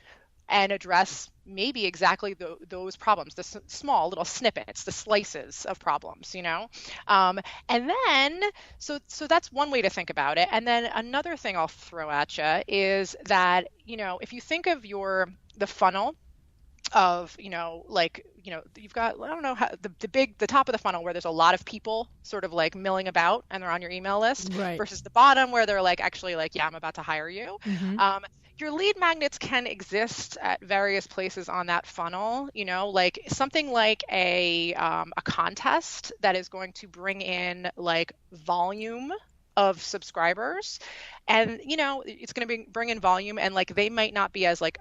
and address maybe exactly those problems, the small little snippets, the slices of problems, and then so that's one way to think about it. And then another thing I'll throw at you is that, if you think of the funnel of, you've got, I don't know how the top of the funnel where there's a lot of people sort of like milling about and they're on your email list, right, versus the bottom where they're like, actually like, yeah, I'm about to hire you. Mm-hmm. Your lead magnets can exist at various places on that funnel, like something like a contest that is going to bring in like volume of subscribers, and it's going to bring in volume, and like they might not be as like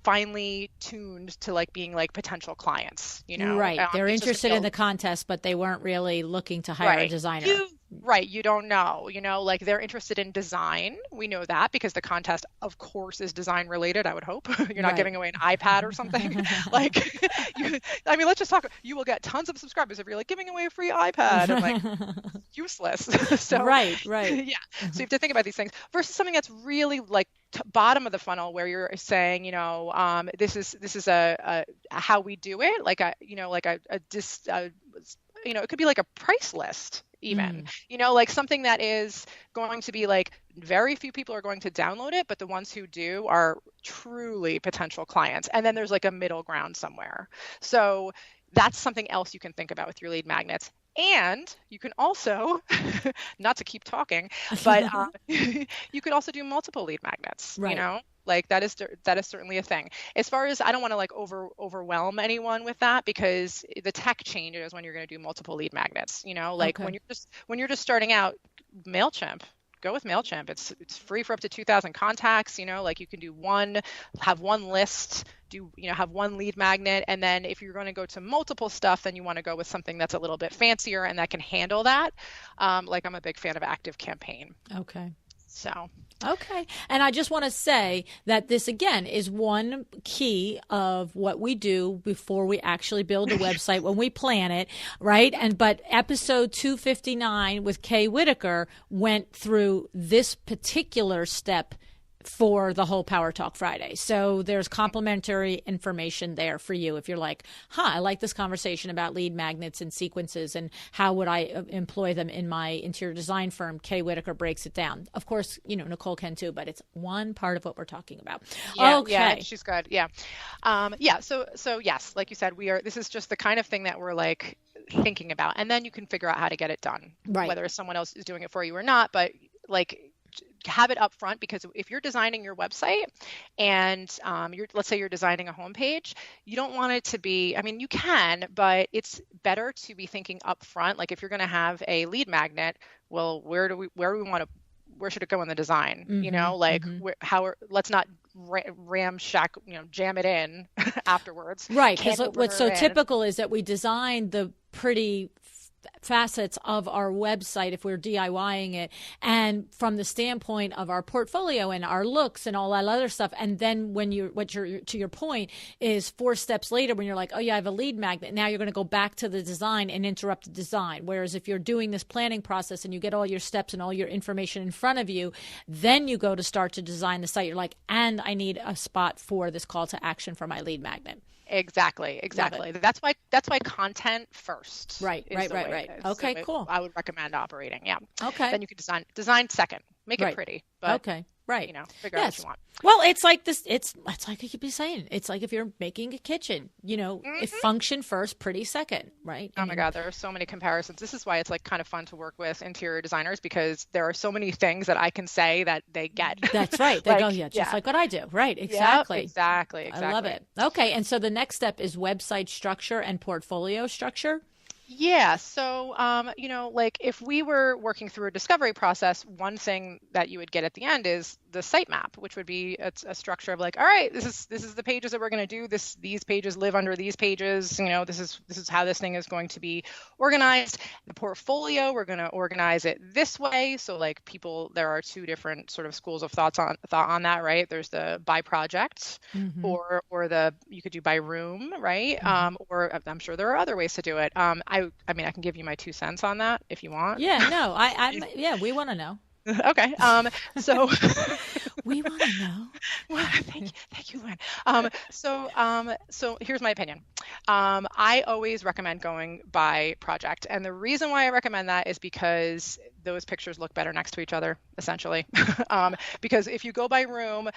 finely tuned to like being like potential clients, right, they're interested in the contest, but they weren't really looking to hire a designer. You don't know, like they're interested in design. We know that because the contest, of course, is design related, I would hope. You're not giving away an iPad or something. Like, let's just talk. You will get tons of subscribers if you're like giving away a free iPad. And like, useless. So, right. Yeah. So you have to think about these things versus something that's really like bottom of the funnel where you're saying, this is a how we do it, like it could be like a price list even, like something that is going to be like very few people are going to download it, but the ones who do are truly potential clients. And then there's like a middle ground somewhere. So that's something else you can think about with your lead magnets. And you can also, not to keep talking, but you could also do multiple lead magnets, right. Like that is certainly a thing. As far as, I don't want to like overwhelm anyone with that, because the tech changes when you're going to do multiple lead magnets. Like when you're just starting out, MailChimp. Go with MailChimp. It's free for up to 2,000 contacts. Like you can have one list, have one lead magnet. And then if you're going to go to multiple stuff, then you want to go with something that's a little bit fancier and that can handle that. Like I'm a big fan of ActiveCampaign. Okay. So. Okay. And I just want to say that this, again, is one key of what we do before we actually build a website, when we plan it, right? But episode 259 with Kae Whitaker went through this particular step for the whole Power Talk Friday. So there's complimentary information there for you if you're like, I like this conversation about lead magnets and sequences and how would I employ them in my interior design firm. Kae Whitaker breaks it down. Of course, Nicole can too, but it's one part of what we're talking about. Yeah, okay. Yeah, she's good. Yeah. So yes, like you said, this is just the kind of thing that we're like thinking about, and then you can figure out how to get it done, right, whether someone else is doing it for you or not, but like, have it up front, because if you're designing your website and let's say you're designing a homepage, you don't want it to be, you can, but it's better to be thinking up front. Like if you're going to have a lead magnet, well, where should it go in the design? Let's not ramshack, jam it in afterwards. Right. Because what's so typical is that we design the pretty facets of our website if we're DIYing it, and from the standpoint of our portfolio and our looks and all that other stuff. And then to your point is 4 steps later, when you're like, oh yeah, I have a lead magnet, now you're going to go back to the design and interrupt the design. Whereas if you're doing this planning process and you get all your steps and all your information in front of you, then you go to start to design the site. You're like, and I need a spot for this call to action for my lead magnet. Exactly. That's why content first. Right. Okay, cool. I would recommend operating. Yeah. Okay. Then you could design second. Make it pretty. But, okay. Right. Figure out what you want. Well, it's like this. It's like I could be saying. It's like if you're making a kitchen, if function first, pretty second, right? Oh my God, there are so many comparisons. This is why it's like kind of fun to work with interior designers, because there are so many things that I can say that they get. That's right. They go, just like what I do. Right. Exactly. Yep, exactly. I love it. Okay. And so the next step is website structure and portfolio structure. Yeah. So, like if we were working through a discovery process, one thing that you would get at the end is the sitemap, which would be a structure of like, all right, this is the pages that we're going to do. These pages live under these pages. This is how this thing is going to be organized. The portfolio, we're going to organize it this way. So like there are 2 different sort of schools of thought on that, right? There's the by project, or you could do by room, right? Or I'm sure there are other ways to do it. I can give you my 2 cents on that if you want. Yeah, no, we want to know. Okay. So we want to know. Well, thank you, Lynn. So here's my opinion. I always recommend going by project, and the reason why I recommend that is because those pictures look better next to each other, essentially. Because if you go by room,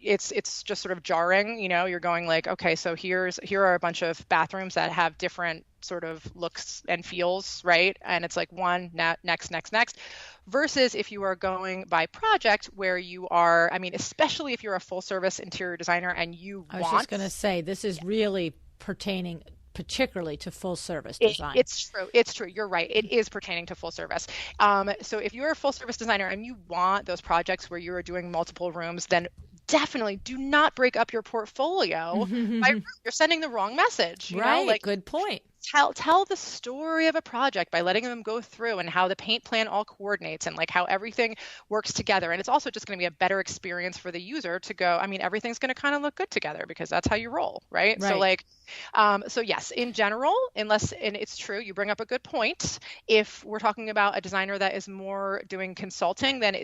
it's just sort of jarring. You're going like, okay, so here are a bunch of bathrooms that have different sort of looks and feels, right? And it's like one, next. Versus if you are going by project, where you are, especially if you're a full service interior designer and I was just going to say, this is really pertaining particularly to full service design. It's true. You're right. It is pertaining to full service. So if you're a full service designer and you want those projects where you are doing multiple rooms, then definitely do not break up your portfolio. You're sending the wrong message. Right. Good point. Tell the story of a project by letting them go through and how the paint plan all coordinates and like how everything works together. And it's also just going to be a better experience for the user to go, everything's going to kind of look good together because that's how you roll, right? So yes, in general, and it's true, you bring up a good point. If we're talking about a designer that is more doing consulting, then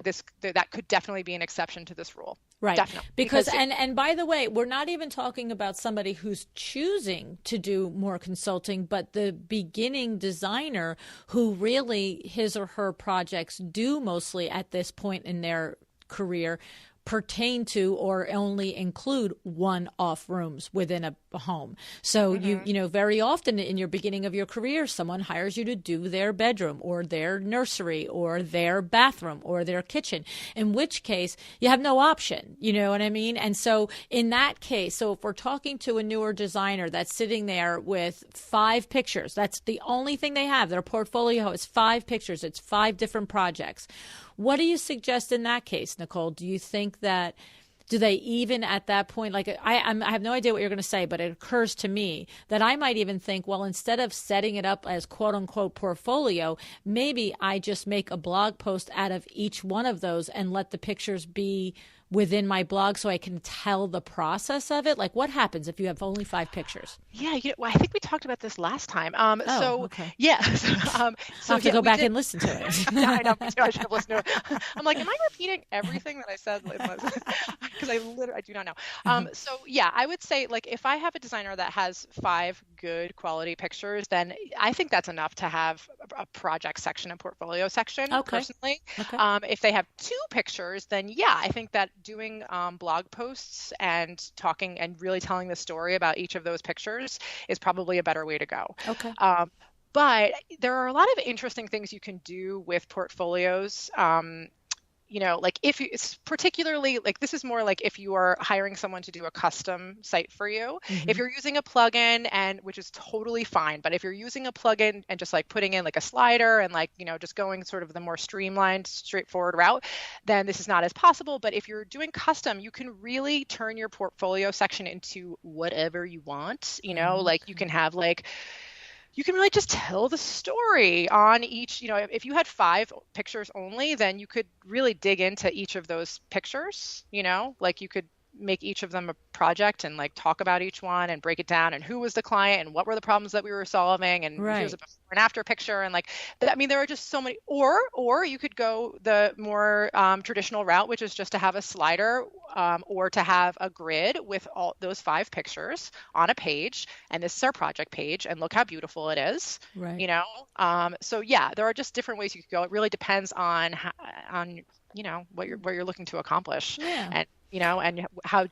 that could definitely be an exception to this rule. Right. Definitely. Because and by the way, we're not even talking about somebody who's choosing to do more consulting, but the beginning designer who really his or her projects do mostly at this point in their career pertain to or only include one-off rooms within a home. So you know, very often in your beginning of your career, someone hires you to do their bedroom or their nursery or their bathroom or their kitchen, in which case you have no option, you know what I mean? And so in that case, so if we're talking to a newer designer that's sitting there with 5 pictures, that's the only thing they have, their portfolio is 5 pictures, it's 5 different projects. What do you suggest in that case, Nicole? Do you think that, do they even at that point, like I have no idea what you're going to say, but it occurs to me that I might even think, well, instead of setting it up as quote unquote portfolio, maybe I just make a blog post out of each one of those and let the pictures be within my blog so I can tell the process of it? Like, what happens if you have only 5 pictures? Yeah, well, I think we talked about this last time. Okay. Yeah. I'll have to go back and listen to it. Yeah, I know. Me too. I should have listened to it. I'm like, am I repeating everything that I said? Because I do not know. So yeah, I would say, like, if I have a designer that has 5 good quality pictures, then I think that's enough to have a project section and portfolio section. Personally. Okay. If they have 2 pictures, then yeah, I think that doing blog posts and talking and really telling the story about each of those pictures is probably a better way to go. Okay. But there are a lot of interesting things you can do with portfolios. You know, like it's particularly, like, this is more like if you are hiring someone to do a custom site for you. If you're using a plugin, and which is totally fine, but if you're using a plugin and just like putting in like a slider and like, you know, just going sort of the more streamlined, straightforward route, then this is not as possible. But if you're doing custom, you can really turn your portfolio section into whatever you want. You know, like you can have like, you can really just tell the story on each, you know, if you had 5 pictures only, then you could really dig into each of those pictures, you know, like you could make each of them a project and like talk about each one and break it down and who was the client and what were the problems that we were solving and here's a before and after picture. And like, I mean, there are just so many, or you could go the more traditional route, which is just to have a slider or to have a grid with all those 5 pictures on a page. And this is our project page, and look how beautiful it is, you know? So yeah, there are just different ways you could go. It really depends on you know, what you're looking to accomplish. And, you know, and how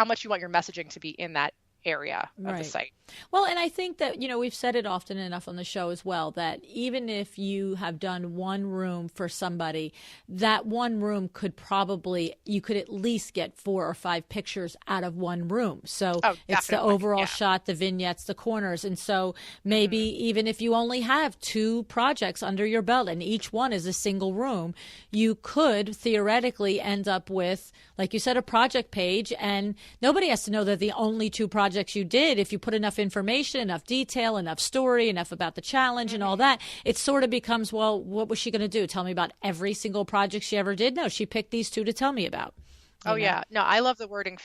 much you want your messaging to be in that area of the site. Well, and I think that, you know, we've said it often enough on the show as well, that even if you have done one room for somebody, that one room could probably, you could at least get 4 or 5 pictures out of one room. So it's the overall shot, the vignettes, the corners. And so maybe even if you only have 2 projects under your belt and each one is a single room, you could theoretically end up with, like you said, a project page, and nobody has to know that the only 2 projects you did. If you put enough information, enough detail, enough story, enough about the challenge and all that, it sort of becomes, well, what was she going to do? Tell me about every single project she ever did? No, she picked these 2 to tell me about. Yeah. No, I love the wording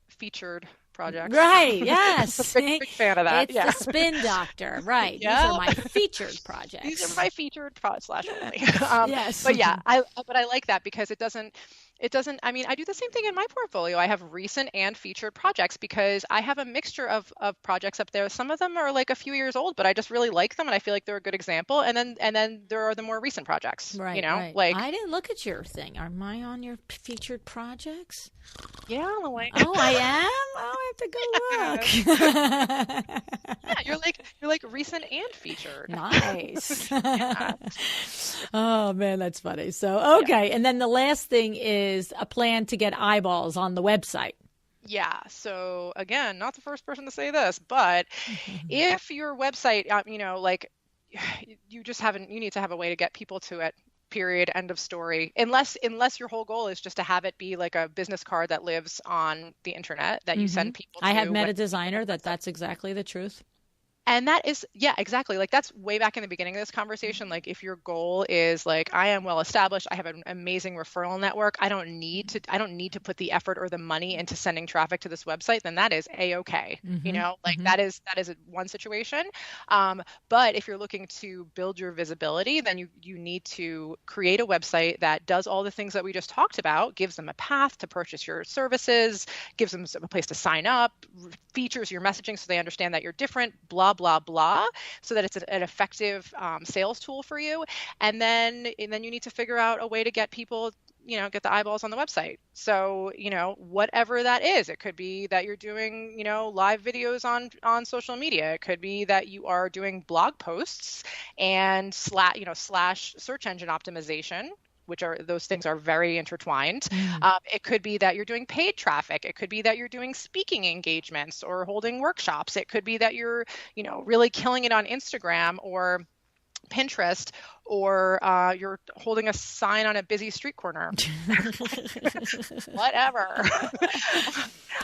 featured projects. Right. Yes. big fan of that. It's the spin doctor. Right. These are my featured projects. These are my featured /only. Yes. But yeah, I like that because it doesn't, I mean, I do the same thing in my portfolio. I have recent and featured projects because I have a mixture of projects up there. Some of them are like a few years old, but I just really like them and I feel like they're a good example. And then there are the more recent projects, right, you know, right. like. I didn't look at your thing. Am I on your featured projects? Yeah. Like... Oh, I am? Oh, I have to go look. Yeah, you're like recent and featured. Nice. Oh man, that's funny. So, okay. Yeah. And then the last thing is a plan to get eyeballs on the website. Yeah. So again, not the first person to say this, but if your website, you know, like you need to have a way to get people to it. Period. End of story. Unless your whole goal is just to have it be like a business card that lives on the internet that you send people to. I have met a designer that's exactly the truth. And that is, yeah, exactly. Like that's way back in the beginning of this conversation. Like if your goal is like, I am well established, I have an amazing referral network, I don't need to put the effort or the money into sending traffic to this website, then that is a-okay. You know, like that is one situation. But if you're looking to build your visibility, then you need to create a website that does all the things that we just talked about, gives them a path to purchase your services, gives them a place to sign up, features your messaging so they understand that you're different, blah, blah, blah, so that it's an effective sales tool for you. And then you need to figure out a way to get people, get the eyeballs on the website. So, whatever that is, it could be that you're doing, live videos on social media. It could be that you are doing blog posts and slash search engine optimization, which those things are very intertwined. It could be that you're doing paid traffic. It could be that you're doing speaking engagements or holding workshops. It could be that you're, really killing it on Instagram or Pinterest, or you're holding a sign on a busy street corner. Whatever.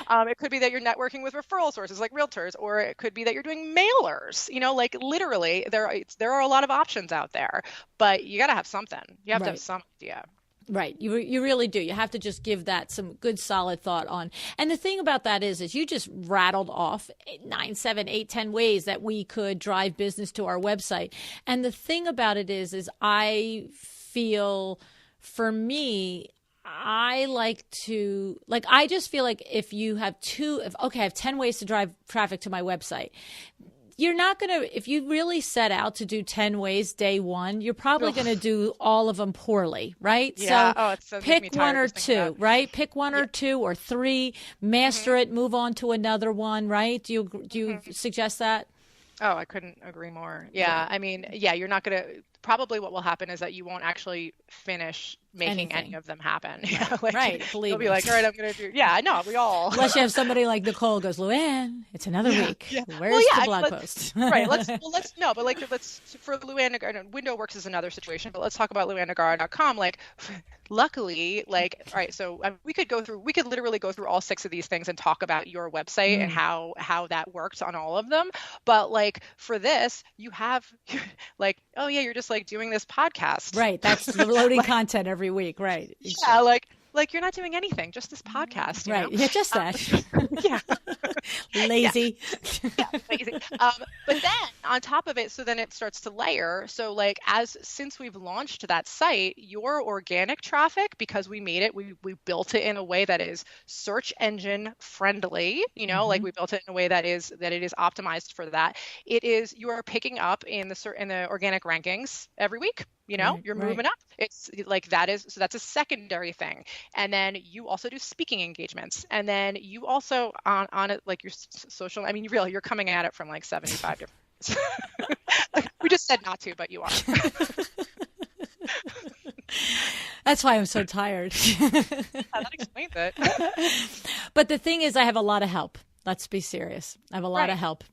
It could be that you're networking with referral sources like realtors, or it could be that you're doing mailers. Like literally there are a lot of options out there, but you got to have something. You have to have some idea. Right. You really do. You have to just give that some good solid thought on. And the thing about that is you just rattled off 9, 7, 8, 10 ways that we could drive business to our website. And the thing about it is I feel, for me, I just feel like if you have I have 10 ways to drive traffic to my website. You're not going to, if you really set out to do 10 ways day one, you're probably going to do all of them poorly, right? Yeah. So pick one or two, right? Pick one or two or three, master it, move on to another one, right? Do you suggest that? Oh, I couldn't agree more. Yeah. I mean, you're not going to, probably what will happen is that you won't actually finish making any of them happen. Right. Believe you'll be like, all right, I'm going to do, I know, we all. Unless you have somebody like Nicole goes, Luann, it's another week. Yeah. Where's the blog post? Right. Let's for Luann, Window Works is another situation, but let's talk about luannagara.com. Like, luckily, all right, so we could literally go through all 6 of these things and talk about your website and how that worked on all of them. But like for this, you have like, oh yeah, you're just like doing this podcast. Right. That's loading content every week. Right. Yeah. Like you're not doing anything, just this podcast. Right. Yeah, just that. Yeah. Lazy. Lazy. But then on top of it, so then it starts to layer. So like since we've launched that site, your organic traffic, because we made it, we built it in a way that is search engine friendly, like we built it in a way that it is optimized for that. You are picking up in the organic rankings every week. You're moving up. It's like so that's a secondary thing. And then you also do speaking engagements. And then you also on it, like your social, I mean, you're coming at it from like 75 different. Like, we just said not to, but you are. That's why I'm so tired. That explains it. But the thing is, I have a lot of help. Let's be serious. I have a lot of help.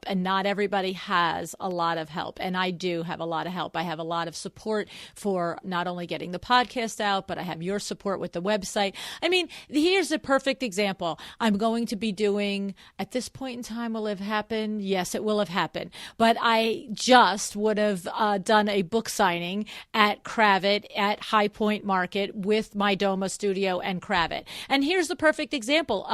And not everybody has a lot of help. And I do have a lot of help. I have a lot of support for not only getting the podcast out, but I have your support with the website. I mean, here's a perfect example. I'm going to be doing, at this point in time, will it have happened? Yes, it will have happened. But I just would have done a book signing at Kravit at High Point Market with my Doma studio and Kravit. And here's the perfect example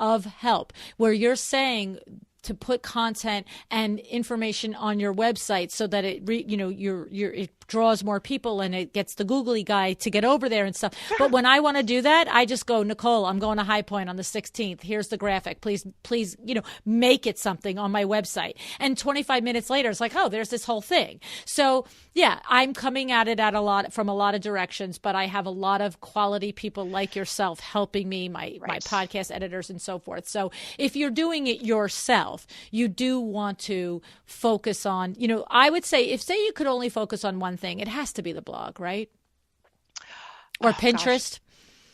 of help, where you're saying to put content and information on your website so that it draws more people and it gets the googly guy to get over there and stuff. But when I want to do that, I just go, Nicole, I'm going to High Point on the 16th. Here's the graphic. Please, make it something on my website. And 25 minutes later, it's like, oh, there's this whole thing. So yeah, I'm coming at it from a lot of directions, but I have a lot of quality people like yourself helping me, my podcast editors and so forth. So if you're doing it yourself, you do want to focus on, I would say, if you could only focus on one thing, it has to be the blog, right? Or Pinterest. Gosh.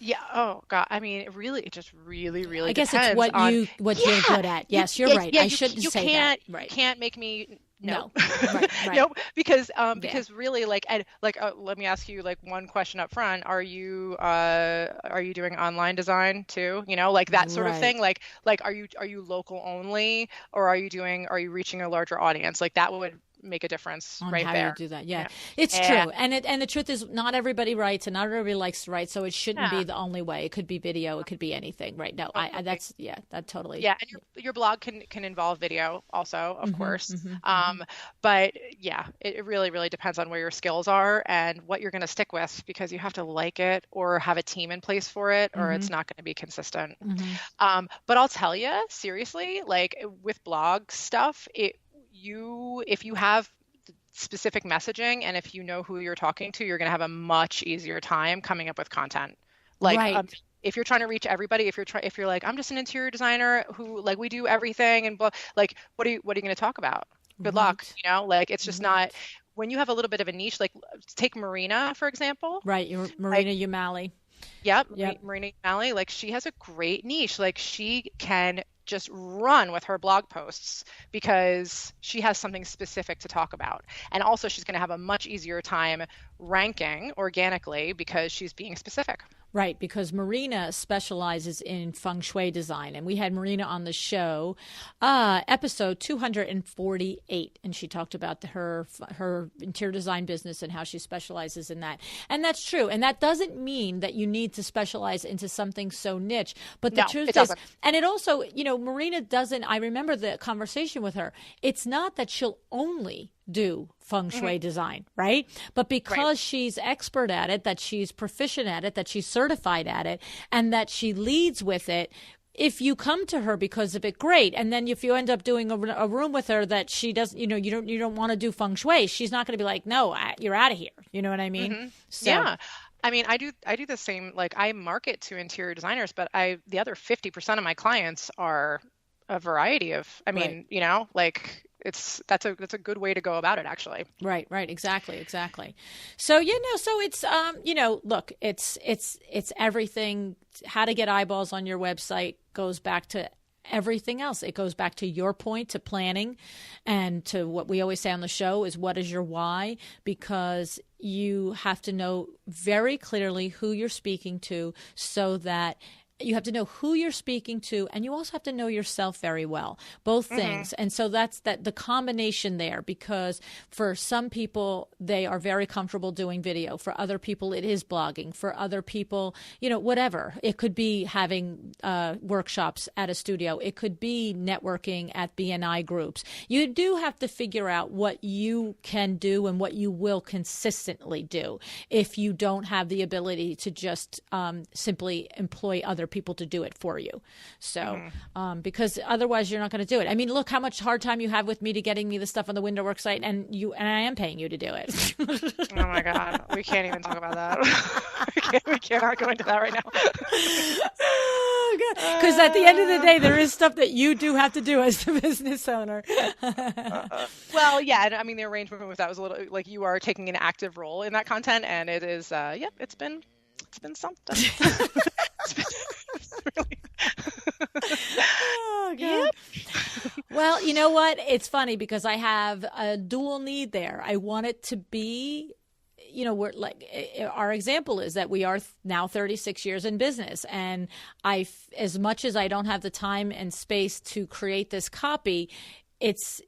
Yeah. Oh God. I mean, it just really I guess depends it's what you're good at. Yes, you're right. I shouldn't say that. Right. You can't make me No. Right. Nope. Because Yeah. really, let me ask you like one question up front. Are you doing online design too? Like that sort of thing. Right. Like are you local only, or are you reaching a larger audience? Like that would make a difference On right how you there. do that. Yeah, Yeah. it's Yeah. true. And the truth is, not everybody writes and not everybody likes to write. So it shouldn't Yeah. be the only way. It could be video. It could be anything. Right. No, Totally. that totally. Yeah, and your blog can involve video also, of Hmm. course. Hmm. But yeah, it really, really depends on where your skills are and what you're going to stick with, because you have to like it or have a team in place for it, or Hmm. it's not going to be consistent. Hmm. But I'll tell you, seriously, like with blog stuff, if you have specific messaging and if you know who you're talking to, you're going to have a much easier time coming up with content. Like Right. if you're trying to reach everybody, if you're like, I'm just an interior designer who like we do everything and like what are you going to talk about? Good luck, Right. like it's just Right. not. When you have a little bit of a niche, like take Marina for example. Right. You're Like Marina Umali. yep, Yep. Marina Umali, like she has a great niche. Like she can just run with her blog posts because she has something specific to talk about. And also she's going to have a much easier time ranking organically because she's being specific. Right, because Marina specializes in feng shui design, and we had Marina on the show, episode 248, and she talked about her interior design business and how she specializes in that. And that's true, and that doesn't mean that you need to specialize into something so niche. But the No, truth it is, doesn't. and it also, Marina doesn't. I remember the conversation with her. It's not that she'll only do feng shui design, right? But because she's expert at it, that she's proficient at it, that she's certified at it, and that she leads with it, if you come to her because of it, great. And then if you end up doing a room with her that she doesn't, you don't want to do feng shui, she's not going to be like, no, you're out of here. You know what I mean? So, Yeah. I mean, I do the same, like I market to interior designers, but the other 50% of my clients are a variety of, I mean, right. like that's a good way to go about it actually. Right, exactly. So so it's look, it's everything. How to get eyeballs on your website goes back to everything else. It goes back to your point, to planning, and to what we always say on the show is, what is your why? Because you have to know very clearly who you're speaking to, so that you have to know who you're speaking to, and you also have to know yourself very well, both things. And so that's the combination there, because for some people, they are very comfortable doing video. For other people, it is blogging. For other people, whatever. It could be having workshops at a studio. It could be networking at BNI groups. You do have to figure out what you can do and what you will consistently do if you don't have the ability to just simply employ other people to do it for you. So, because otherwise you're not going to do it. I mean, look how much hard time you have with me to getting me the stuff on the window work site, and I am paying you to do it. Oh my God, we can't even talk about that. We cannot go into that right now. Because at the end of the day, there is stuff that you do have to do as the business owner. Well, yeah, and I mean the arrangement with that was a little like you are taking an active role in that content, and it is, it's been something. Really... Oh, God. Yep. Well, you know what? It's funny because I have a dual need there. I want it to be, we're like, our example is that we are now 36 years in business, and as much as I don't have the time and space to create this copy,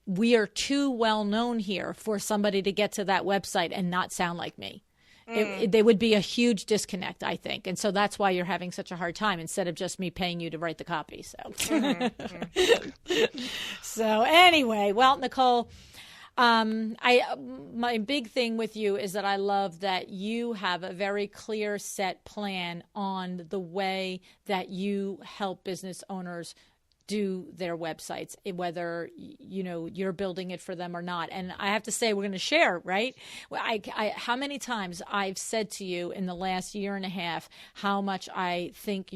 we are too well known here for somebody to get to that website and not sound like me. There would be a huge disconnect, I think. And so that's why you're having such a hard time, instead of just me paying you to write the copy. So, So anyway, well, Nicole, my big thing with you is that I love that you have a very clear set plan on the way that you help business owners do their websites, whether you're building it for them or not. And I have to say, we're going to share, right? How many times I've said to you in the last year and a half how much I think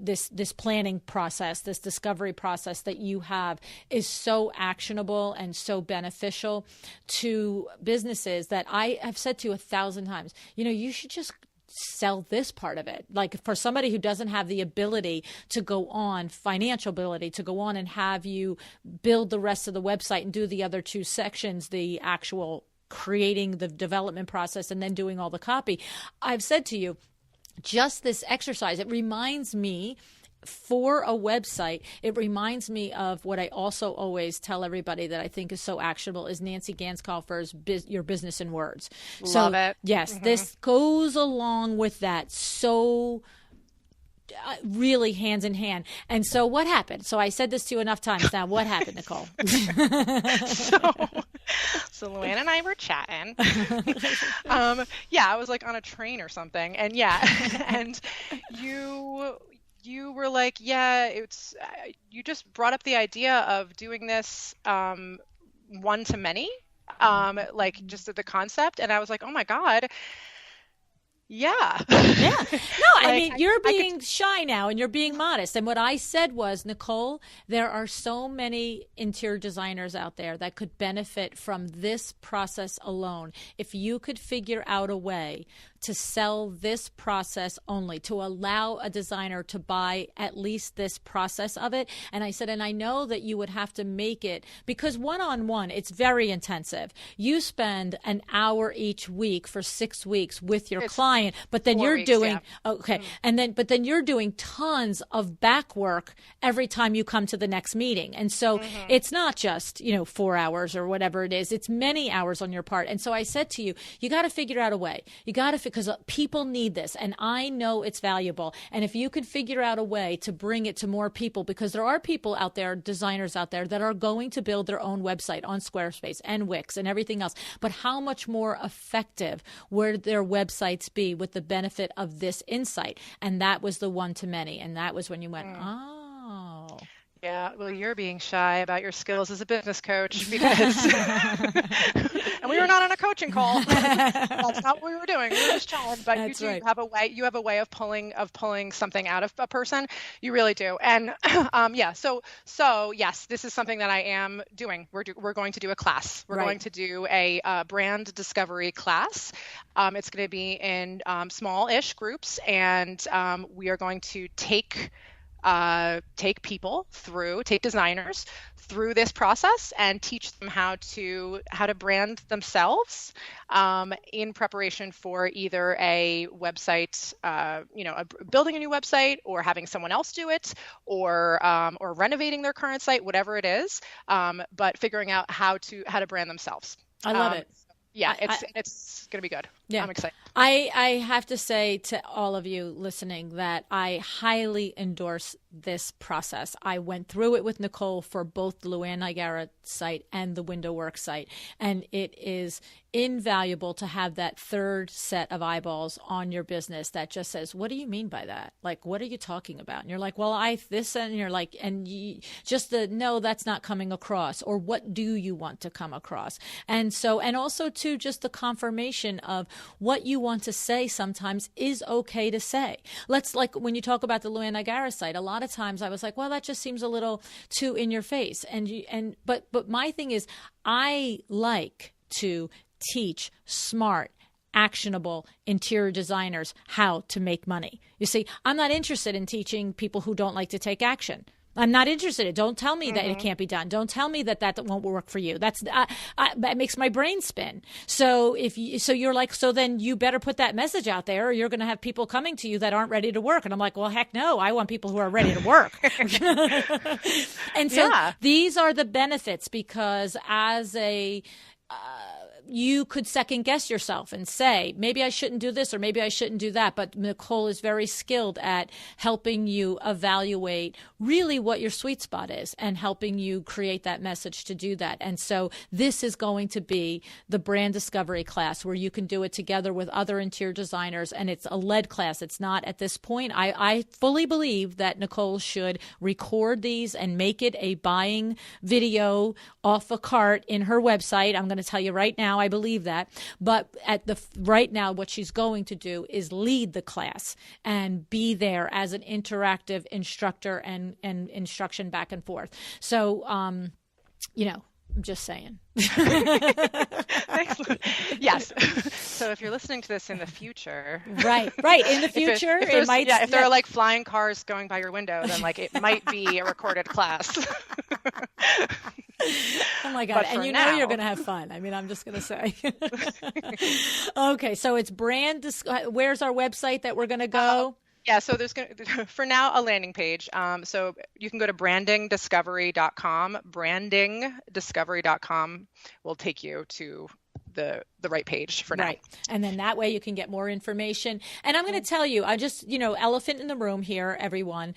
this planning process, this discovery process that you have is so actionable and so beneficial to businesses, that I have said to you 1,000 times, you should just sell this part of it. Like for somebody who doesn't have the ability to go on, financial ability to go on and have you build the rest of the website and do the other two sections, the actual creating the development process and then doing all the copy. I've said to you, just this exercise, it reminds me for a website, it reminds me of what I also always tell everybody that I think is so actionable is Nancy Ganzekaupher's Your Business in Words. Love it. Yes, this goes along with that. So really hands in hand. And so what happened? So I said this to you enough times now. What happened, Nicole? So Luann and I were chatting. I was like on a train or something. And and you were like, it's you just brought up the idea of doing this one to many, like just the concept. And I was like, oh my God. Yeah. No, I mean, you're being shy now and you're being modest. And what I said was, Nicole, there are so many interior designers out there that could benefit from this process alone. If you could figure out a way to sell this process only, to allow a designer to buy at least this process of it. And I said, and I know that you would have to make it, because one-on-one, it's very intensive. You spend an hour each week for 6 weeks with your client, but then you're doing, but then you're doing tons of back work every time you come to the next meeting. And so it's not just, 4 hours or whatever it is, it's many hours on your part. And so I said to you, you got to figure out a way. You got to, because people need this, and I know it's valuable. And if you could figure out a way to bring it to more people, because there are people out there, designers out there, that are going to build their own website on Squarespace and Wix and everything else. But how much more effective would their websites be with the benefit of this insight? And that was the one to many. And that was when you went, oh. Yeah, well, you're being shy about your skills as a business coach because, and we were not on a coaching call. That's not what we were doing. We were just chatting. But That's you do right. have a way. You have a way of pulling something out of a person. You really do. And so yes, this is something that I am doing. We're going to do a class. We're going to do a brand discovery class. It's going to be in small-ish groups, and we are going to take designers through this process and teach them how to brand themselves in preparation for either a website, building a new website, or having someone else do it, or renovating their current site, whatever it is, but figuring out how to brand themselves. I love it. Yeah, it's going to be good. Yeah. I'm excited. I have to say to all of you listening that I highly endorse this process. I went through it with Nicole for both the Luann Nigara site and the Window Work site. And it is invaluable to have that third set of eyeballs on your business that just says, what do you mean by that? Like, what are you talking about? And you're like, well, and you're like, no, that's not coming across. Or what do you want to come across? And so, and also too, just the confirmation of what you want to say sometimes is okay to say. Like when you talk about the Luann Nigara site, a lot of times I was like, well, that just seems a little too in your face. But my thing is, I like to teach smart, actionable interior designers how to make money. You see, I'm not interested in teaching people who don't like to take action. I'm not interested. Don't tell me that it can't be done. Don't tell me that won't work for you. That makes my brain spin. So you're like, so then you better put that message out there, or you're going to have people coming to you that aren't ready to work. And I'm like, well, heck no, I want people who are ready to work. And so these are the benefits, because as you could second guess yourself and say, maybe I shouldn't do this or maybe I shouldn't do that. But Nicole is very skilled at helping you evaluate really what your sweet spot is and helping you create that message to do that. And so this is going to be the brand discovery class where you can do it together with other interior designers. And it's a lead class. It's not at this point. I fully believe that Nicole should record these and make it a buying video off a cart in her website. I'm going to tell you right now, I believe that. But right now, what she's going to do is lead the class and be there as an interactive instructor and instruction back and forth. So, I'm just saying. Yes. So if you're listening to this in the future, right, in the future, if there are like flying cars going by your window, then like it might be a recorded class. Oh my God. And you're going to have fun. I mean, I'm just going to say. Okay. So it's where's our website that we're going to go? Yeah, so there's for now a landing page. So you can go to brandingdiscovery.com. Brandingdiscovery.com will take you to the right page for now. Right. And then that way you can get more information. And I'm going to tell you, I just, elephant in the room here, everyone.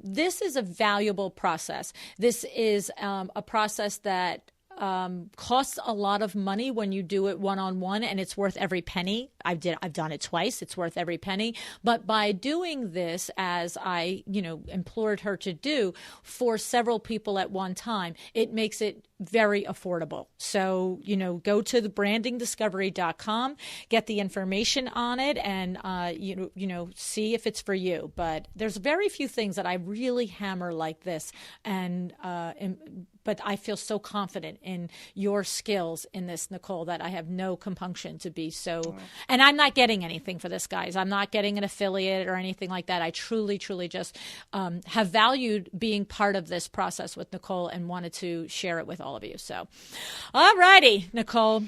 This is a valuable process. This is a process that costs a lot of money when you do it one-on-one, and it's worth every penny. I've done it twice. It's worth every penny. But by doing this, as I, implored her to do for several people at one time, it makes it very affordable. So, go to the brandingdiscovery.com, get the information on it, and, see if it's for you. But there's very few things that I really hammer like this. But I feel so confident in your skills in this, Nicole, that I have no compunction to be so. And I'm not getting anything for this, guys. I'm not getting an affiliate or anything like that. I truly, truly just have valued being part of this process with Nicole and wanted to share it with all of you. So, all righty, Nicole.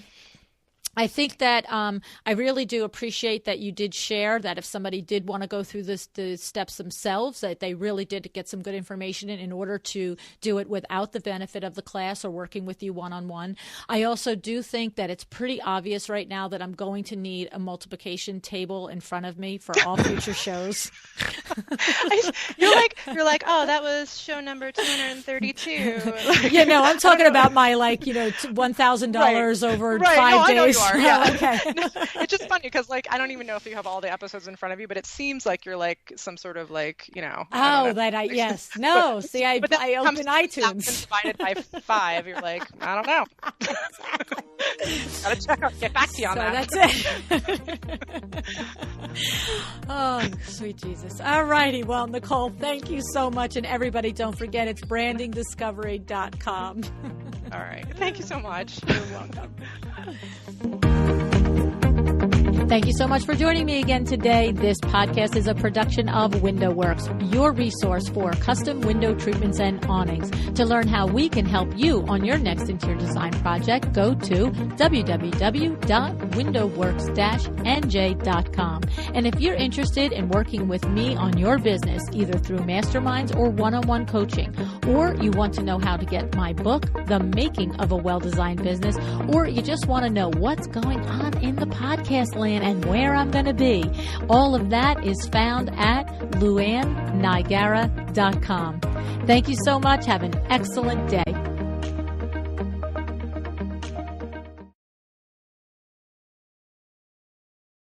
I think that I really do appreciate that you did share that if somebody did want to go through the steps themselves, that they really did get some good information in order to do it without the benefit of the class or working with you one-on-one. I also do think that it's pretty obvious right now that I'm going to need a multiplication table in front of me for all future shows. You're like, oh, that was show number 232. I'm talking about my $1,000 over 5 days. Yeah. Okay. No, it's just funny because I don't even know if you have all the episodes in front of you, but it seems like you're like some sort of yes. No. See, I open iTunes. Divided by 5. You're like, I don't know. Exactly. Gotta check out. Get back to you on that. That's it. Oh, sweet Jesus. All righty. Well, Nicole, thank you so much. And everybody, don't forget, it's brandingdiscovery.com. All right. Thank you so much. You're welcome. Thank you so much for joining me again today. This podcast is a production of WindowWorks, your resource for custom window treatments and awnings. To learn how we can help you on your next interior design project, go to www.windowworks-nj.com. And if you're interested in working with me on your business, either through masterminds or one-on-one coaching, or you want to know how to get my book, The Making of a Well-Designed Business, or you just want to know what's going on in the podcast land and where I'm going to be, all of that is found at luannigara.com. Thank you so much. Have an excellent day.